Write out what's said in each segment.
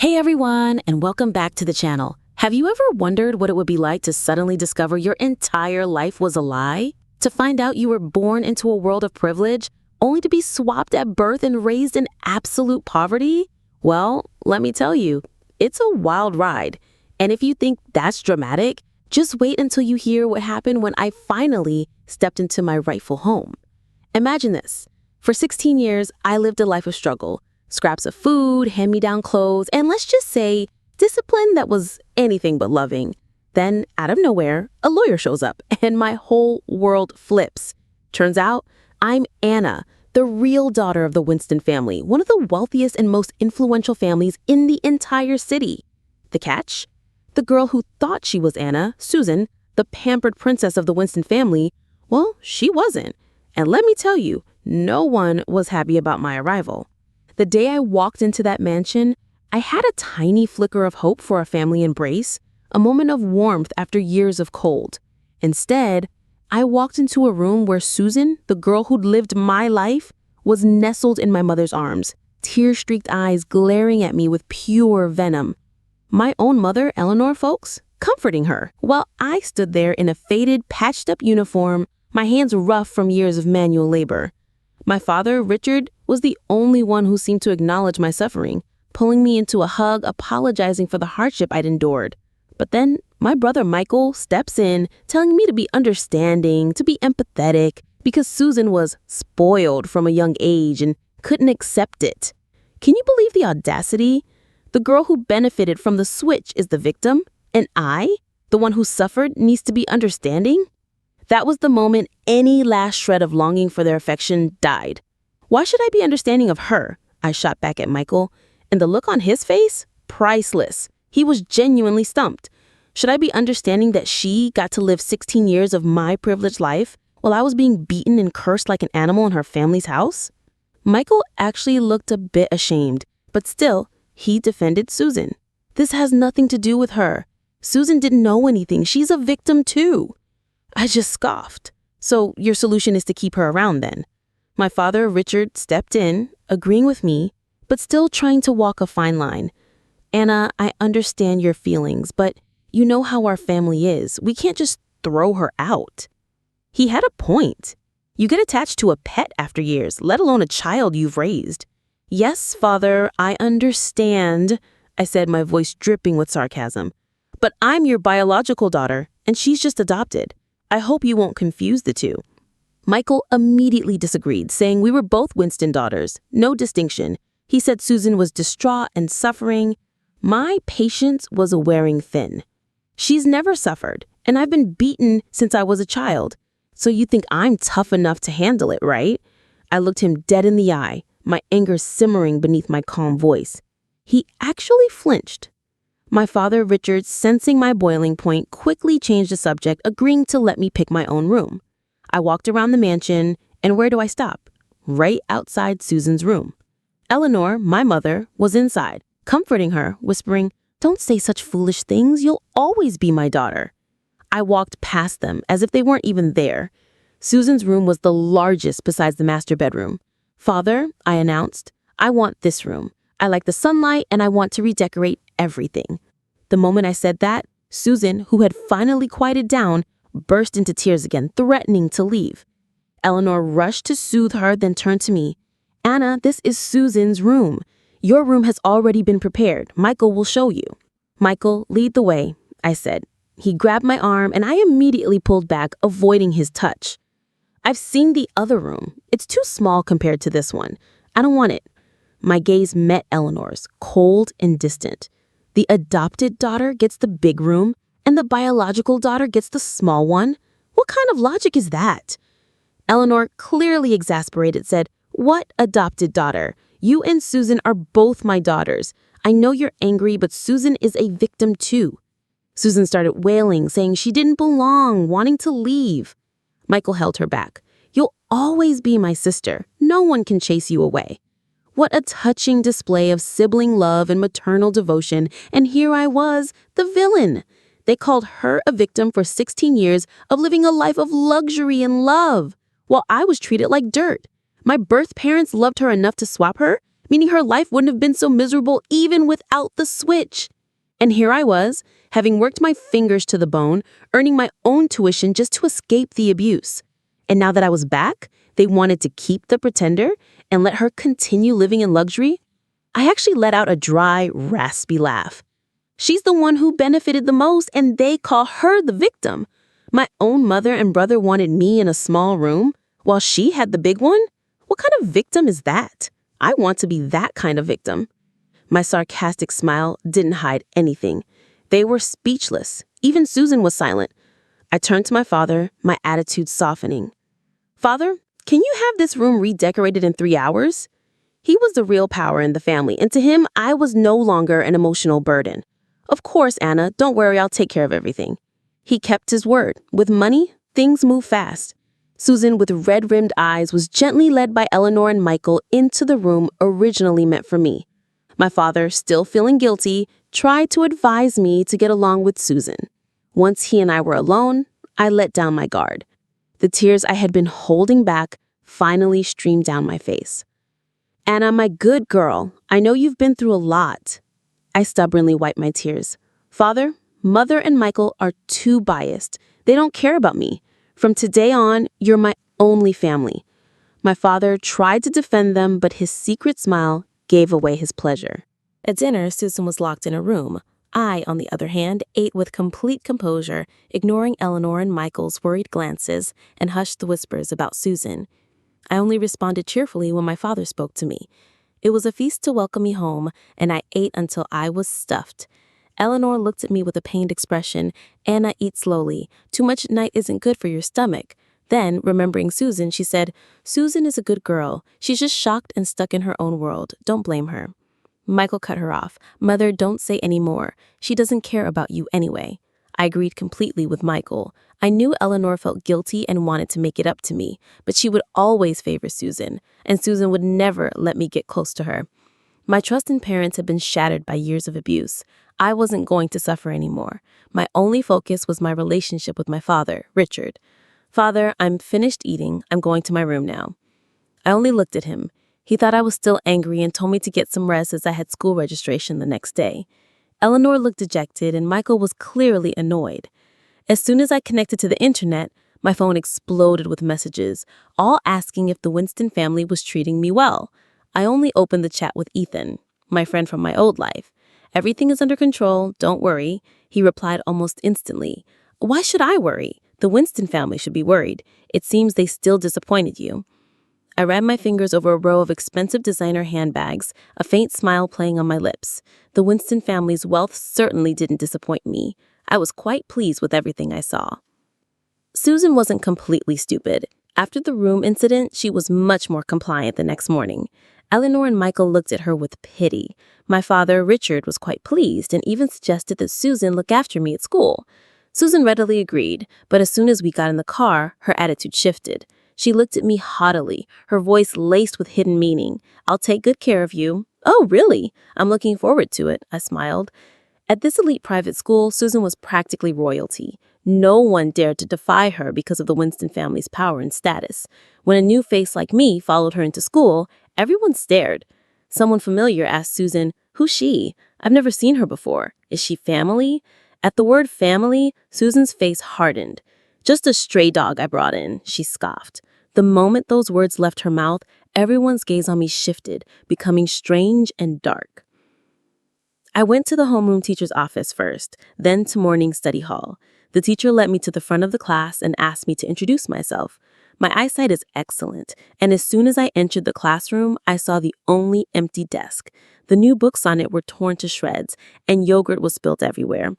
Hey everyone, and welcome back to the channel. Have you ever wondered what it would be like to suddenly discover your entire life was a lie? To find out you were born into a world of privilege, only to be swapped at birth and raised in absolute poverty? Well, let me tell you, it's a wild ride. And if you think that's dramatic, just wait until you hear what happened when I finally stepped into my rightful home. Imagine this. For 16 years, I lived a life of struggle. Scraps of food, hand-me-down clothes, and let's just say discipline that was anything but loving. Then, out of nowhere, a lawyer shows up and my whole world flips. Turns out, I'm Anna, the real daughter of the Winston family, one of the wealthiest and most influential families in the entire city. The catch? The girl who thought she was Anna, Susan, the pampered princess of the Winston family, well, she wasn't. And let me tell you, no one was happy about my arrival. The day I walked into that mansion, I had a tiny flicker of hope for a family embrace, a moment of warmth after years of cold. Instead, I walked into a room where Susan, the girl who'd lived my life, was nestled in my mother's arms, tear-streaked eyes glaring at me with pure venom. My own mother, Eleanor, folks, comforting her, while I stood there in a faded, patched-up uniform, my hands rough from years of manual labor. My father, Richard, was the only one who seemed to acknowledge my suffering, pulling me into a hug, apologizing for the hardship I'd endured. But then my brother Michael steps in, telling me to be understanding, to be empathetic, because Susan was spoiled from a young age and couldn't accept it. Can you believe the audacity? The girl who benefited from the switch is the victim, and I, the one who suffered, needs to be understanding? That was the moment any last shred of longing for their affection died. Why should I be understanding of her? I shot back at Michael, and the look on his face? Priceless. He was genuinely stumped. Should I be understanding that she got to live 16 years of my privileged life while I was being beaten and cursed like an animal in her family's house? Michael actually looked a bit ashamed, but still, he defended Susan. This has nothing to do with her. Susan didn't know anything. She's a victim too. I just scoffed. So your solution is to keep her around then? My father, Richard, stepped in, agreeing with me, but still trying to walk a fine line. Anna, I understand your feelings, but you know how our family is. We can't just throw her out. He had a point. You get attached to a pet after years, let alone a child you've raised. Yes, father, I understand, I said, my voice dripping with sarcasm. But I'm your biological daughter, and she's just adopted. I hope you won't confuse the two. Michael immediately disagreed, saying we were both Winston daughters, no distinction. He said Susan was distraught and suffering. My patience was wearing thin. She's never suffered, and I've been beaten since I was a child. So you think I'm tough enough to handle it, right? I looked him dead in the eye, my anger simmering beneath my calm voice. He actually flinched. My father, Richard, sensing my boiling point, quickly changed the subject, agreeing to let me pick my own room. I walked around the mansion, and where do I stop? Right outside Susan's room. Eleanor, my mother, was inside, comforting her, whispering, "Don't say such foolish things. You'll always be my daughter." I walked past them as if they weren't even there. Susan's room was the largest besides the master bedroom. "Father," I announced, "I want this room. I like the sunlight, and I want to redecorate everything." The moment I said that, Susan, who had finally quieted down, burst into tears again, threatening to leave. Eleanor rushed to soothe her, then turned to me. "Anna, this is Susan's room. Your room has already been prepared. Michael will show you." "Michael, lead the way," I said. He grabbed my arm, and I immediately pulled back, avoiding his touch. "I've seen the other room. It's too small compared to this one. I don't want it." My gaze met Eleanor's, cold and distant. The adopted daughter gets the big room, and the biological daughter gets the small one? What kind of logic is that? Eleanor, clearly exasperated, said, "What adopted daughter? You and Susan are both my daughters. I know you're angry, but Susan is a victim too." Susan started wailing, saying she didn't belong, wanting to leave. Michael held her back. "You'll always be my sister. No one can chase you away." What a touching display of sibling love and maternal devotion, and here I was, the villain. They called her a victim for 16 years of living a life of luxury and love, while I was treated like dirt. My birth parents loved her enough to swap her, meaning her life wouldn't have been so miserable even without the switch. And here I was, having worked my fingers to the bone, earning my own tuition just to escape the abuse. And now that I was back, they wanted to keep the pretender and let her continue living in luxury? I actually let out a dry, raspy laugh. She's the one who benefited the most, and they call her the victim. My own mother and brother wanted me in a small room, while she had the big one? What kind of victim is that? I want to be that kind of victim. My sarcastic smile didn't hide anything. They were speechless. Even Susan was silent. I turned to my father, my attitude softening. "Father, can you have this room redecorated in 3 hours?" He was the real power in the family, and to him, I was no longer an emotional burden. "Of course, Anna, don't worry, I'll take care of everything." He kept his word. With money, things move fast. Susan, with red-rimmed eyes, was gently led by Eleanor and Michael into the room originally meant for me. My father, still feeling guilty, tried to advise me to get along with Susan. Once he and I were alone, I let down my guard. The tears I had been holding back finally streamed down my face. "Anna, my good girl, I know you've been through a lot." I stubbornly wiped my tears. "Father, Mother and Michael are too biased. They don't care about me. From today on, you're my only family." My father tried to defend them, but his secret smile gave away his pleasure. At dinner, Susan was locked in a room. I, on the other hand, ate with complete composure, ignoring Eleanor and Michael's worried glances and hushed the whispers about Susan. I only responded cheerfully when my father spoke to me. It was a feast to welcome me home, and I ate until I was stuffed. Eleanor looked at me with a pained expression. "Anna, eat slowly. Too much at night isn't good for your stomach." Then, remembering Susan, she said, "Susan is a good girl. She's just shocked and stuck in her own world. Don't blame her." Michael cut her off. "Mother, don't say any more. She doesn't care about you anyway." I agreed completely with Michael. I knew Eleanor felt guilty and wanted to make it up to me, but she would always favor Susan, and Susan would never let me get close to her. My trust in parents had been shattered by years of abuse. I wasn't going to suffer anymore. My only focus was my relationship with my father, Richard. "Father, I'm finished eating. I'm going to my room now." I only looked at him. He thought I was still angry and told me to get some rest as I had school registration the next day. Eleanor looked dejected and Michael was clearly annoyed. As soon as I connected to the internet, my phone exploded with messages, all asking if the Winston family was treating me well. I only opened the chat with Ethan, my friend from my old life. "Everything is under control, don't worry," he replied almost instantly. "Why should I worry? The Winston family should be worried. It seems they still disappointed you." I ran my fingers over a row of expensive designer handbags, a faint smile playing on my lips. The Winston family's wealth certainly didn't disappoint me. I was quite pleased with everything I saw. Susan wasn't completely stupid. After the room incident, she was much more compliant the next morning. Eleanor and Michael looked at her with pity. My father, Richard, was quite pleased and even suggested that Susan look after me at school. Susan readily agreed, but as soon as we got in the car, her attitude shifted. She looked at me haughtily, her voice laced with hidden meaning. "I'll take good care of you." "Oh, really? I'm looking forward to it," I smiled. At this elite private school, Susan was practically royalty. No one dared to defy her because of the Winston family's power and status. When a new face like me followed her into school, everyone stared. Someone familiar asked Susan, "Who's she? I've never seen her before. Is she family?" At the word family, Susan's face hardened. "Just a stray dog I brought in," she scoffed. The moment those words left her mouth, everyone's gaze on me shifted, becoming strange and dark. I went to the homeroom teacher's office first, then to morning study hall. The teacher led me to the front of the class and asked me to introduce myself. My eyesight is excellent, and as soon as I entered the classroom, I saw the only empty desk. The new books on it were torn to shreds, and yogurt was spilled everywhere.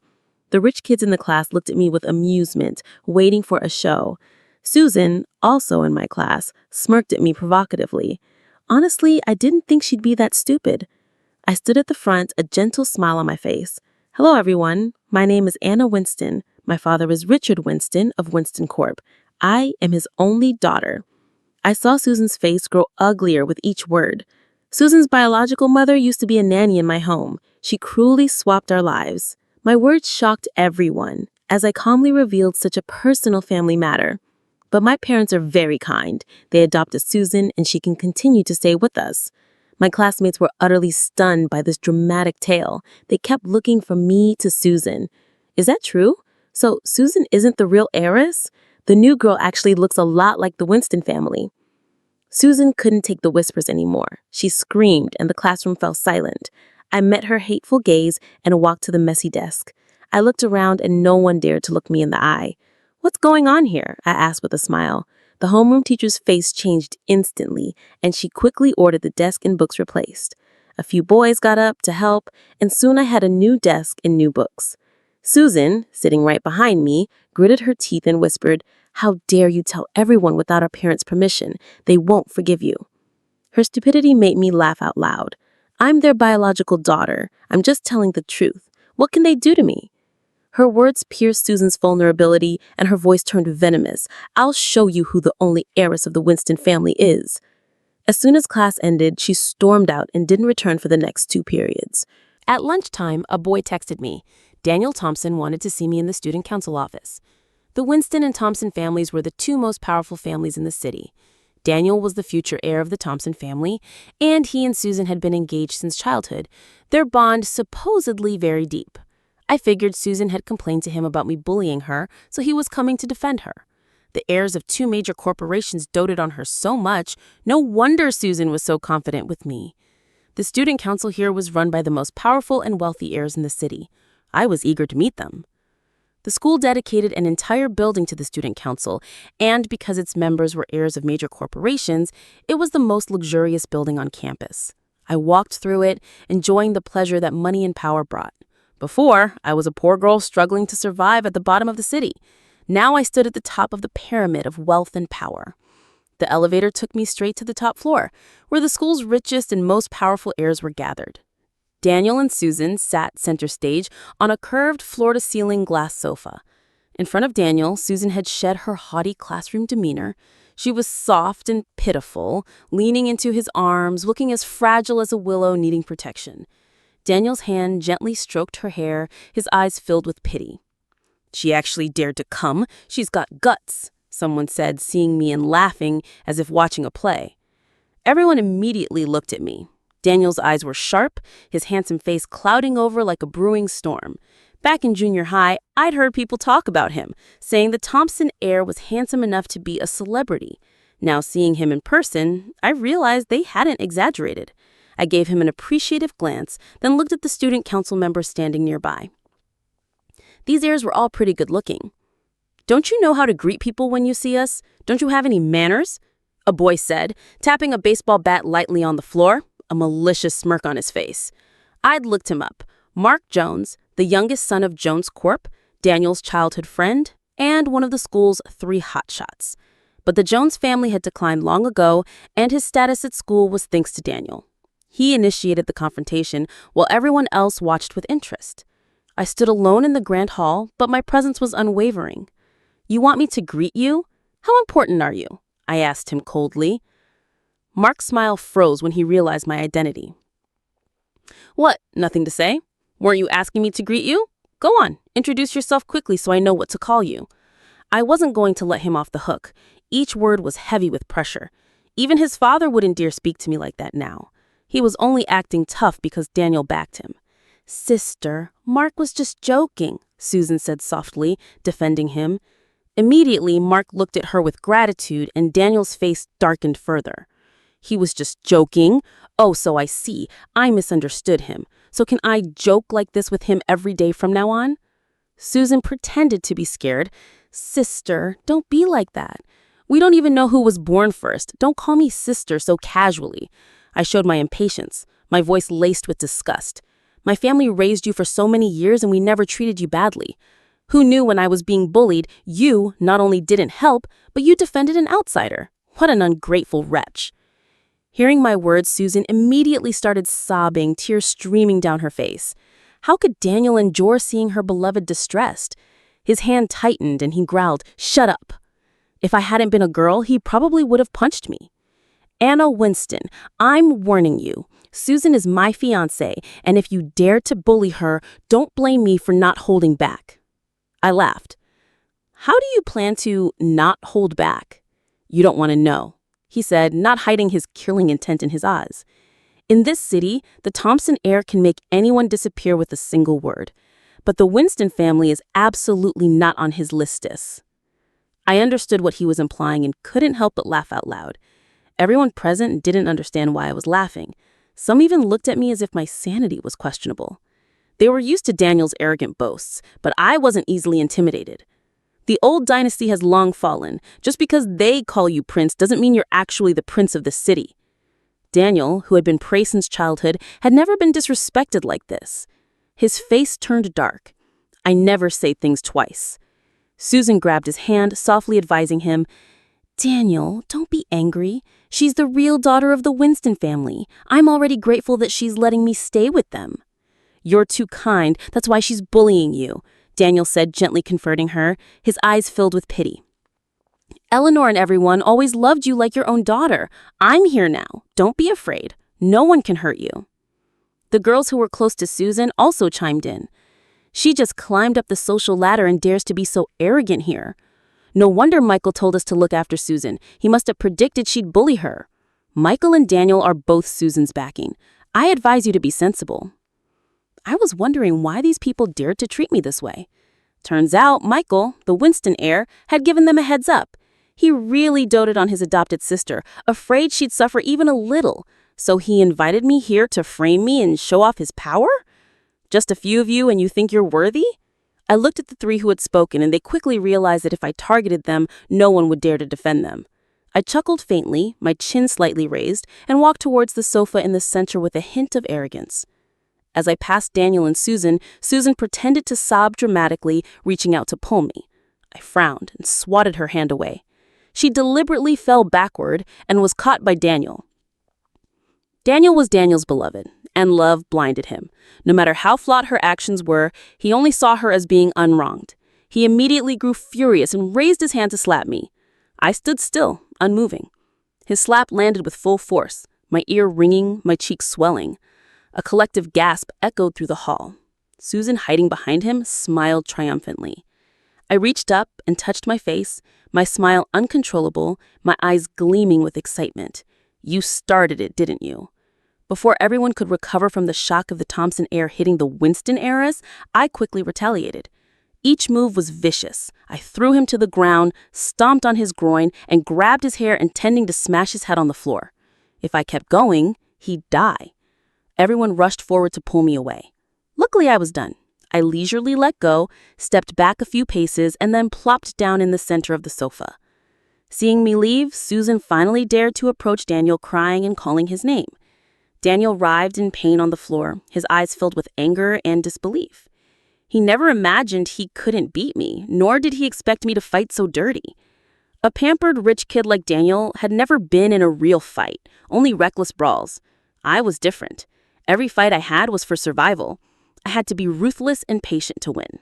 The rich kids in the class looked at me with amusement, waiting for a show. Susan, also in my class, smirked at me provocatively. Honestly, I didn't think she'd be that stupid. I stood at the front, a gentle smile on my face. "Hello, everyone. My name is Anna Winston. My father is Richard Winston of Winston Corp. I am his only daughter." I saw Susan's face grow uglier with each word. Susan's biological mother used to be a nanny in my home. She cruelly swapped our lives. My words shocked everyone, as I calmly revealed such a personal family matter. But my parents are very kind. They adopted Susan, and she can continue to stay with us. My classmates were utterly stunned by this dramatic tale. They kept looking from me to Susan. Is that true? So Susan isn't the real heiress? The new girl actually looks a lot like the Winston family. Susan couldn't take the whispers anymore. She screamed and the classroom fell silent. I met her hateful gaze and walked to the messy desk. I looked around and no one dared to look me in the eye. "What's going on here?" I asked with a smile. The homeroom teacher's face changed instantly, and she quickly ordered the desk and books replaced. A few boys got up to help, and soon I had a new desk and new books. Susan, sitting right behind me, gritted her teeth and whispered, "How dare you tell everyone without our parents' permission? They won't forgive you." Her stupidity made me laugh out loud. I'm their biological daughter. I'm just telling the truth. What can they do to me? Her words pierced Susan's vulnerability, and her voice turned venomous. "I'll show you who the only heiress of the Winston family is." As soon as class ended, she stormed out and didn't return for the next 2 periods. At lunchtime, a boy texted me. Daniel Thompson wanted to see me in the student council office. The Winston and Thompson families were the 2 most powerful families in the city. Daniel was the future heir of the Thompson family, and he and Susan had been engaged since childhood, their bond supposedly very deep. I figured Susan had complained to him about me bullying her, so he was coming to defend her. The heirs of 2 major corporations doted on her so much, no wonder Susan was so confident with me. The student council here was run by the most powerful and wealthy heirs in the city. I was eager to meet them. The school dedicated an entire building to the student council, and because its members were heirs of major corporations, it was the most luxurious building on campus. I walked through it, enjoying the pleasure that money and power brought. Before, I was a poor girl struggling to survive at the bottom of the city. Now I stood at the top of the pyramid of wealth and power. The elevator took me straight to the top floor, where the school's richest and most powerful heirs were gathered. Daniel and Susan sat center stage on a curved floor-to-ceiling glass sofa. In front of Daniel, Susan had shed her haughty classroom demeanor. She was soft and pitiful, leaning into his arms, looking as fragile as a willow needing protection. Daniel's hand gently stroked her hair, his eyes filled with pity. "She actually dared to come. She's got guts," someone said, seeing me and laughing as if watching a play. Everyone immediately looked at me. Daniel's eyes were sharp, his handsome face clouding over like a brewing storm. Back in junior high, I'd heard people talk about him, saying the Thompson heir was handsome enough to be a celebrity. Now seeing him in person, I realized they hadn't exaggerated. I gave him an appreciative glance, then looked at the student council members standing nearby. These heirs were all pretty good looking. "Don't you know how to greet people when you see us? Don't you have any manners?" a boy said, tapping a baseball bat lightly on the floor, a malicious smirk on his face. I'd looked him up. Mark Jones, the youngest son of Jones Corp, Daniel's childhood friend, and one of the school's 3 hotshots. But the Jones family had declined long ago, and his status at school was thanks to Daniel. He initiated the confrontation, while everyone else watched with interest. I stood alone in the grand hall, but my presence was unwavering. "You want me to greet you? How important are you?" I asked him coldly. Mark's smile froze when he realized my identity. "What, nothing to say? Weren't you asking me to greet you? Go on, introduce yourself quickly so I know what to call you." I wasn't going to let him off the hook. Each word was heavy with pressure. Even his father wouldn't dare speak to me like that now. He was only acting tough because Daniel backed him. "Sister, Mark was just joking," Susan said softly, defending him. Immediately, Mark looked at her with gratitude, and Daniel's face darkened further. "He was just joking? Oh, so I see. I misunderstood him. So can I joke like this with him every day from now on?" Susan pretended to be scared. "Sister, don't be like that. We don't even know who was born first. Don't call me sister so casually." I showed my impatience, my voice laced with disgust. "My family raised you for so many years and we never treated you badly. Who knew when I was being bullied, you not only didn't help, but you defended an outsider? What an ungrateful wretch." Hearing my words, Susan immediately started sobbing, tears streaming down her face. How could Daniel endure seeing her beloved distressed? His hand tightened and he growled, "Shut up." If I hadn't been a girl, he probably would have punched me. "Anna Winston, I'm warning you. Susan is my fiancé, and if you dare to bully her, don't blame me for not holding back." I laughed. "How do you plan to not hold back?" "You don't want to know," he said, not hiding his killing intent in his eyes. In this city, the Thompson heir can make anyone disappear with a single word. But the Winston family is absolutely not on his listus. I understood what he was implying and couldn't help but laugh out loud. Everyone present didn't understand why I was laughing. Some even looked at me as if my sanity was questionable. They were used to Daniel's arrogant boasts, but I wasn't easily intimidated. The old dynasty has long fallen. Just because they call you prince doesn't mean you're actually the prince of the city. Daniel, who had been prey since childhood, had never been disrespected like this. His face turned dark. I never say things twice. Susan grabbed his hand, softly advising him, "Daniel, don't be angry. She's the real daughter of the Winston family. I'm already grateful that she's letting me stay with them." "You're too kind. That's why she's bullying you," Daniel said, gently comforting her, his eyes filled with pity. "Eleanor and everyone always loved you like your own daughter. I'm here now. Don't be afraid. No one can hurt you." The girls who were close to Susan also chimed in. "She just climbed up the social ladder and dares to be so arrogant here. No wonder Michael told us to look after Susan. He must have predicted she'd bully her. Michael and Daniel are both Susan's backing. I advise you to be sensible." I was wondering why these people dared to treat me this way. Turns out Michael, the Winston heir, had given them a heads up. He really doted on his adopted sister, afraid she'd suffer even a little. So he invited me here to frame me and show off his power? Just a few of you and you think you're worthy? I looked at the three who had spoken and they quickly realized that if I targeted them, no one would dare to defend them. I chuckled faintly, my chin slightly raised, and walked towards the sofa in the center with a hint of arrogance. As I passed Daniel and Susan, Susan pretended to sob dramatically, reaching out to pull me. I frowned and swatted her hand away. She deliberately fell backward and was caught by Daniel. Daniel was Daniel's beloved, and love blinded him. No matter how flawed her actions were, he only saw her as being unwronged. He immediately grew furious and raised his hand to slap me. I stood still, unmoving. His slap landed with full force, my ear ringing, my cheeks swelling. A collective gasp echoed through the hall. Susan, hiding behind him, smiled triumphantly. I reached up and touched my face, my smile uncontrollable, my eyes gleaming with excitement. "You started it, didn't you?" Before everyone could recover from the shock of the Thompson heir hitting the Winston heiress, I quickly retaliated. Each move was vicious. I threw him to the ground, stomped on his groin, and grabbed his hair, intending to smash his head on the floor. If I kept going, he'd die. Everyone rushed forward to pull me away. Luckily, I was done. I leisurely let go, stepped back a few paces, and then plopped down in the center of the sofa. Seeing me leave, Susan finally dared to approach Daniel, crying and calling his name. Daniel writhed in pain on the floor, his eyes filled with anger and disbelief. He never imagined he couldn't beat me, nor did he expect me to fight so dirty. A pampered rich kid like Daniel had never been in a real fight, only reckless brawls. I was different. Every fight I had was for survival. I had to be ruthless and patient to win.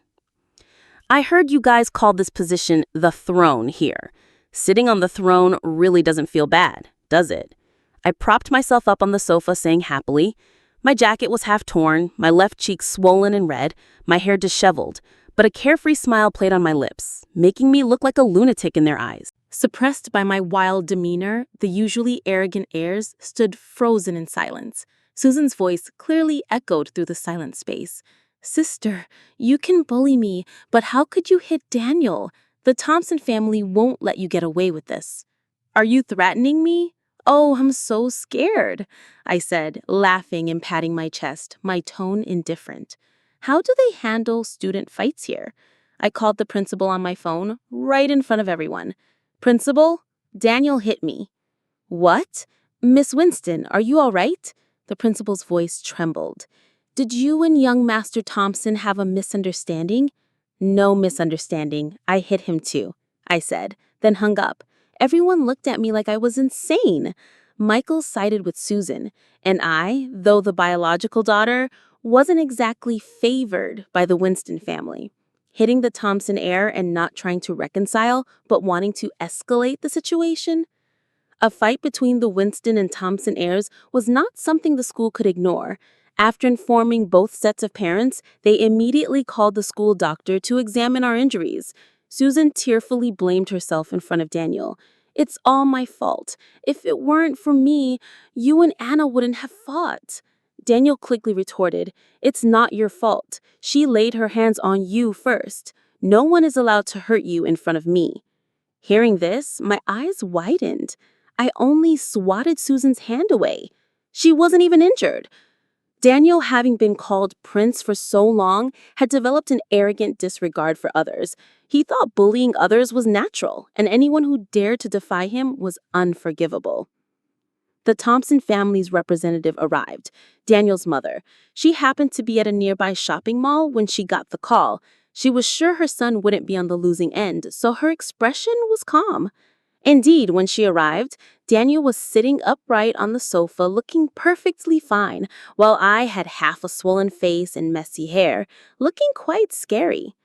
"I heard you guys called this position the throne here. Sitting on the throne really doesn't feel bad, does it?" I propped myself up on the sofa, saying happily. My jacket was half torn, my left cheek swollen and red, my hair disheveled, but a carefree smile played on my lips, making me look like a lunatic in their eyes. Suppressed by my wild demeanor, the usually arrogant heirs stood frozen in silence. Susan's voice clearly echoed through the silent space. "Sister, you can bully me, but how could you hit Daniel? The Thompson family won't let you get away with this." "Are you threatening me?" "Oh, I'm so scared," I said, laughing and patting my chest, my tone indifferent. "How do they handle student fights here?" I called the principal on my phone, right in front of everyone. "Principal, Daniel hit me." "What? Miss Winston, are you all right?" The principal's voice trembled. "Did you and young Master Thompson have a misunderstanding?" "No misunderstanding. I hit him too," I said, then hung up. Everyone looked at me like I was insane. Michael sided with Susan, and I, though the biological daughter, wasn't exactly favored by the Winston family. Hitting the Thompson heir and not trying to reconcile, but wanting to escalate the situation? A fight between the Winston and Thompson heirs was not something the school could ignore. After informing both sets of parents, they immediately called the school doctor to examine our injuries. Susan tearfully blamed herself in front of Daniel. It's all my fault. If it weren't for me, you and Anna wouldn't have fought. Daniel quickly retorted, "It's not your fault. She laid her hands on you first. No one is allowed to hurt you in front of me." Hearing this, my eyes widened. I only swatted Susan's hand away. She wasn't even injured. Daniel, having been called Prince for so long, had developed an arrogant disregard for others. He thought bullying others was natural, and anyone who dared to defy him was unforgivable. The Thompson family's representative arrived, Daniel's mother. She happened to be at a nearby shopping mall when she got the call. She was sure her son wouldn't be on the losing end, so her expression was calm. Indeed, when she arrived, Daniel was sitting upright on the sofa looking perfectly fine, while I had half a swollen face and messy hair, looking quite scary.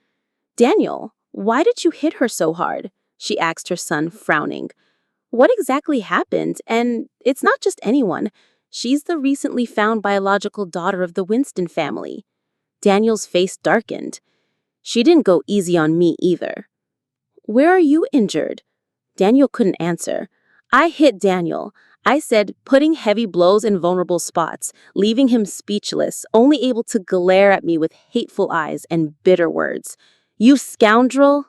"Daniel, why did you hit her so hard?" she asked her son, frowning. "What exactly happened? And it's not just anyone. She's the recently found biological daughter of the Winston family." Daniel's face darkened. "She didn't go easy on me either." "Where are you injured?" Daniel couldn't answer. I hit Daniel. I said, putting heavy blows in vulnerable spots, leaving him speechless, only able to glare at me with hateful eyes and bitter words. "You scoundrel!"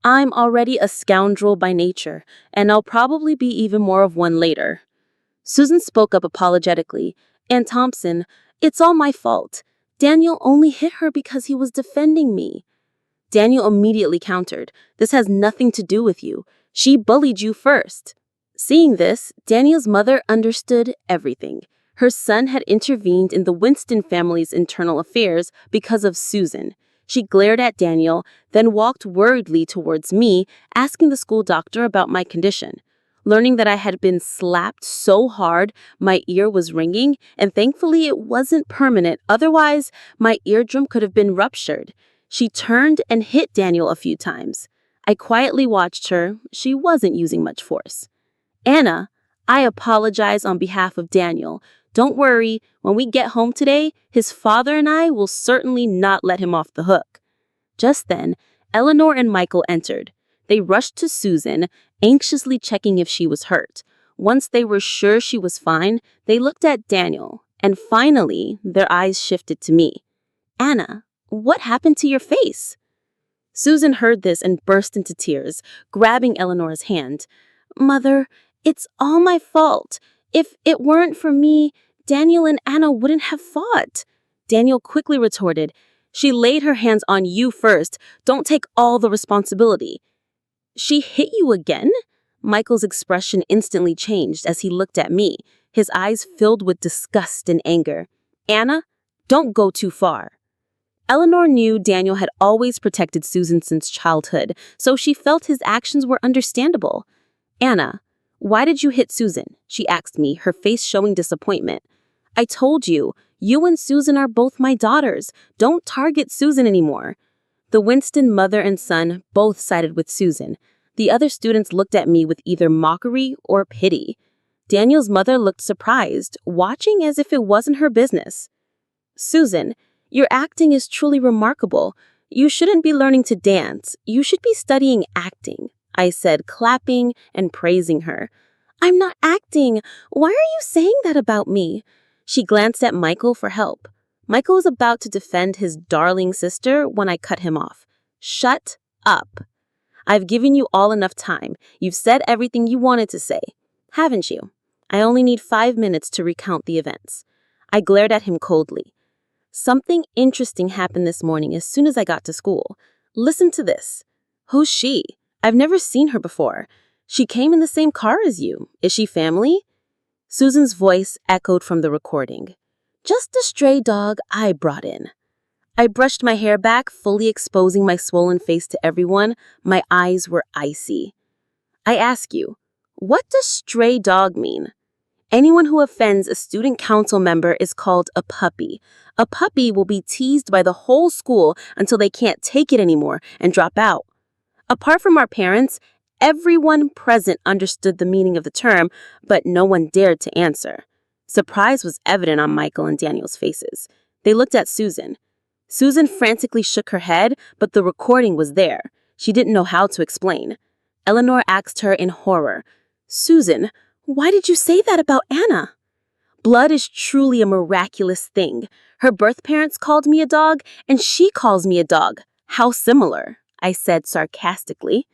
"I'm already a scoundrel by nature, and I'll probably be even more of one later." Susan spoke up apologetically. "Aunt Thompson, it's all my fault. Daniel only hit her because he was defending me." Daniel immediately countered, "This has nothing to do with you. She bullied you first." Seeing this, Daniel's mother understood everything. Her son had intervened in the Winston family's internal affairs because of Susan. She glared at Daniel, then walked worriedly towards me, asking the school doctor about my condition. Learning that I had been slapped so hard, my ear was ringing, and thankfully it wasn't permanent, otherwise my eardrum could have been ruptured. She turned and hit Daniel a few times. I quietly watched her. She wasn't using much force. "Anna, I apologize on behalf of Daniel. Don't worry, when we get home today, his father and I will certainly not let him off the hook." Just then, Eleanor and Michael entered. They rushed to Susan, anxiously checking if she was hurt. Once they were sure she was fine, they looked at Daniel, and finally, their eyes shifted to me. "Anna, what happened to your face?" Susan heard this and burst into tears, grabbing Eleanor's hand. "Mother, it's all my fault. If it weren't for me, Daniel and Anna wouldn't have fought." Daniel quickly retorted, "She laid her hands on you first. Don't take all the responsibility." "She hit you again?" Michael's expression instantly changed as he looked at me, his eyes filled with disgust and anger. "Anna, don't go too far." Eleanor knew Daniel had always protected Susan since childhood, so she felt his actions were understandable. "Anna, why did you hit Susan?" she asked me, her face showing disappointment. "I told you, you and Susan are both my daughters. Don't target Susan anymore." The Winston mother and son both sided with Susan. The other students looked at me with either mockery or pity. Daniel's mother looked surprised, watching as if it wasn't her business. "Susan, your acting is truly remarkable. You shouldn't be learning to dance. You should be studying acting," I said, clapping and praising her. "I'm not acting. Why are you saying that about me?" She glanced at Michael for help. Michael was about to defend his darling sister when I cut him off. "Shut up. I've given you all enough time. You've said everything you wanted to say, haven't you? I only need 5 minutes to recount the events." I glared at him coldly. "Something interesting happened this morning as soon as I got to school. Listen to this." "Who's she? I've never seen her before. She came in the same car as you. Is she family?" Susan's voice echoed from the recording. "Just a stray dog I brought in." I brushed my hair back, fully exposing my swollen face to everyone. My eyes were icy. "I ask you, what does stray dog mean?" "Anyone who offends a student council member is called a puppy. A puppy will be teased by the whole school until they can't take it anymore and drop out." Apart from our parents, everyone present understood the meaning of the term, but no one dared to answer. Surprise was evident on Michael and Daniel's faces. They looked at Susan. Susan frantically shook her head, but the recording was there. She didn't know how to explain. Eleanor asked her in horror. "Susan, why did you say that about Anna?" Blood is truly a miraculous thing. Her birth parents called me a dog, and she calls me a dog. How similar, I said sarcastically.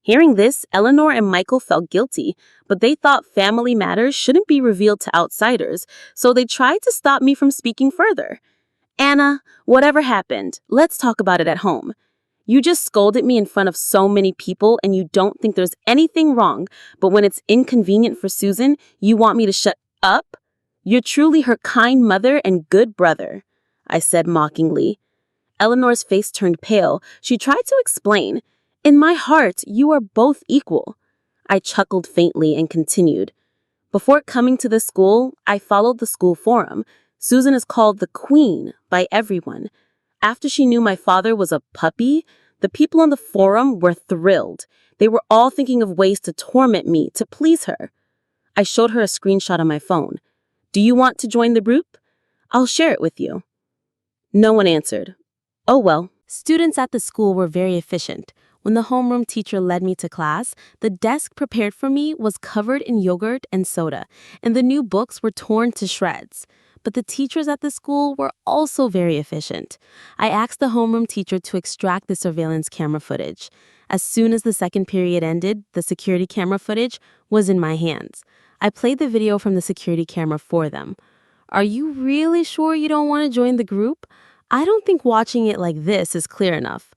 Hearing this, Eleanor and Michael felt guilty, but they thought family matters shouldn't be revealed to outsiders, so they tried to stop me from speaking further. "Anna, whatever happened, let's talk about it at home. You just scolded me in front of so many people and you don't think there's anything wrong, but when it's inconvenient for Susan, you want me to shut up? You're truly her kind mother and good brother," I said mockingly. Eleanor's face turned pale. She tried to explain. "In my heart, you are both equal." I chuckled faintly and continued. "Before coming to this school, I followed the school forum. Susan is called the Queen by everyone. After she knew my father was a puppy, the people on the forum were thrilled. They were all thinking of ways to torment me to please her." I showed her a screenshot on my phone. "Do you want to join the group? I'll share it with you." No one answered. Oh well. Students at the school were very efficient. When the homeroom teacher led me to class, the desk prepared for me was covered in yogurt and soda, and the new books were torn to shreds. But the teachers at the school were also very efficient. I asked the homeroom teacher to extract the surveillance camera footage. As soon as the second period ended, the security camera footage was in my hands. I played the video from the security camera for them. "Are you really sure you don't want to join the group? I don't think watching it like this is clear enough."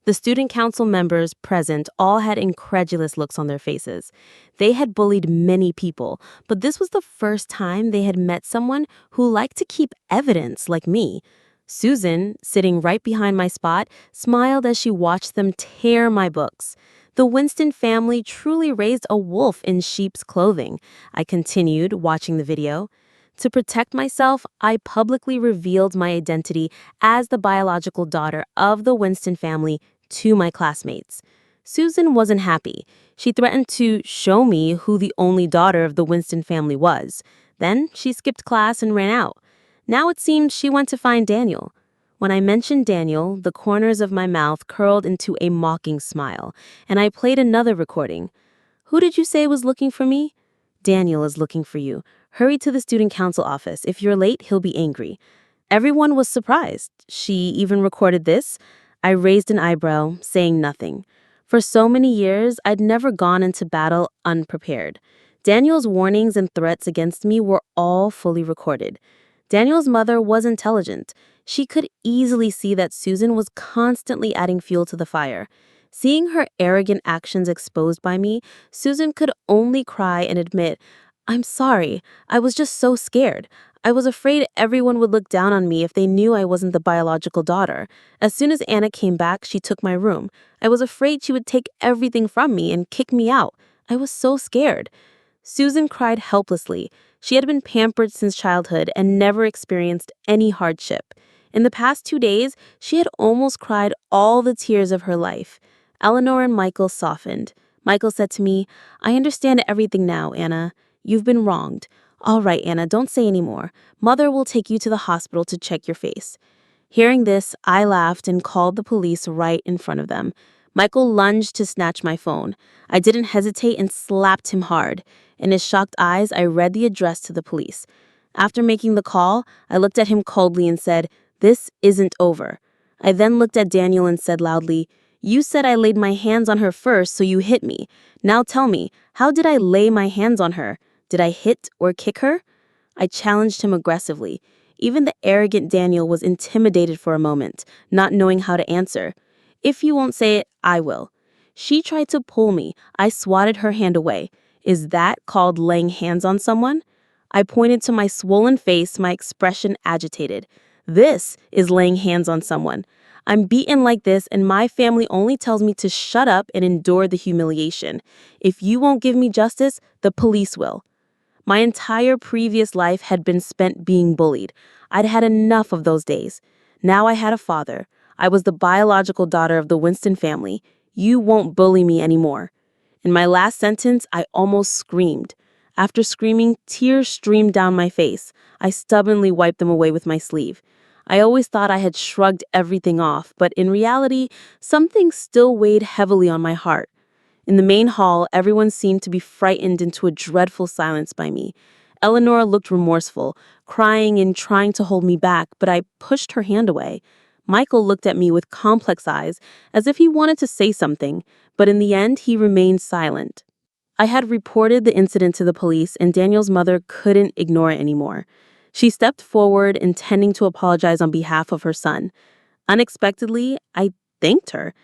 The student council members present all had incredulous looks on their faces. They had bullied many people, but this was the first time they had met someone who liked to keep evidence like me. Susan, sitting right behind my spot, smiled as she watched them tear my books. The Winston family truly raised a wolf in sheep's clothing. I continued watching the video. To protect myself, I publicly revealed my identity as the biological daughter of the Winston family to my classmates. Susan wasn't happy. She threatened to show me who the only daughter of the Winston family was. Then she skipped class and ran out. Now it seems she went to find Daniel. When I mentioned Daniel, the corners of my mouth curled into a mocking smile, and I played another recording. "Who did you say was looking for me?" "Daniel is looking for you. Hurry to the student council office. If you're late, he'll be angry." Everyone was surprised. She even recorded this. I raised an eyebrow, saying nothing. For so many years, I'd never gone into battle unprepared. Daniel's warnings and threats against me were all fully recorded. Daniel's mother was intelligent. She could easily see that Susan was constantly adding fuel to the fire. Seeing her arrogant actions exposed by me, Susan could only cry and admit, "I'm sorry, I was just so scared. I was afraid everyone would look down on me if they knew I wasn't the biological daughter. As soon as Anna came back, she took my room. I was afraid she would take everything from me and kick me out. I was so scared." Susan cried helplessly. She had been pampered since childhood and never experienced any hardship. In the past 2 days, she had almost cried all the tears of her life. Eleanor and Michael softened. Michael said to me, "I understand everything now, Anna. You've been wronged. All right, Anna, don't say any more. Mother will take you to the hospital to check your face." Hearing this, I laughed and called the police right in front of them. Michael lunged to snatch my phone. I didn't hesitate and slapped him hard. In his shocked eyes, I read the address to the police. After making the call, I looked at him coldly and said, "This isn't over." I then looked at Daniel and said loudly, "You said I laid my hands on her first, so you hit me. Now tell me, how did I lay my hands on her? Did I hit or kick her?" I challenged him aggressively. Even the arrogant Daniel was intimidated for a moment, not knowing how to answer. "If you won't say it, I will." She tried to pull me. I swatted her hand away. Is that called laying hands on someone? I pointed to my swollen face, my expression agitated. This is laying hands on someone. I'm beaten like this, and my family only tells me to shut up and endure the humiliation. If you won't give me justice, the police will. My entire previous life had been spent being bullied. I'd had enough of those days. Now I had a father. I was the biological daughter of the Winston family. You won't bully me anymore. In my last sentence, I almost screamed. After screaming, tears streamed down my face. I stubbornly wiped them away with my sleeve. I always thought I had shrugged everything off, but in reality, something still weighed heavily on my heart. In the main hall, everyone seemed to be frightened into a dreadful silence by me. Eleanor looked remorseful, crying and trying to hold me back, but I pushed her hand away. Michael looked at me with complex eyes, as if he wanted to say something, but in the end, he remained silent. I had reported the incident to the police, and Daniel's mother couldn't ignore it anymore. She stepped forward, intending to apologize on behalf of her son. Unexpectedly, I thanked her.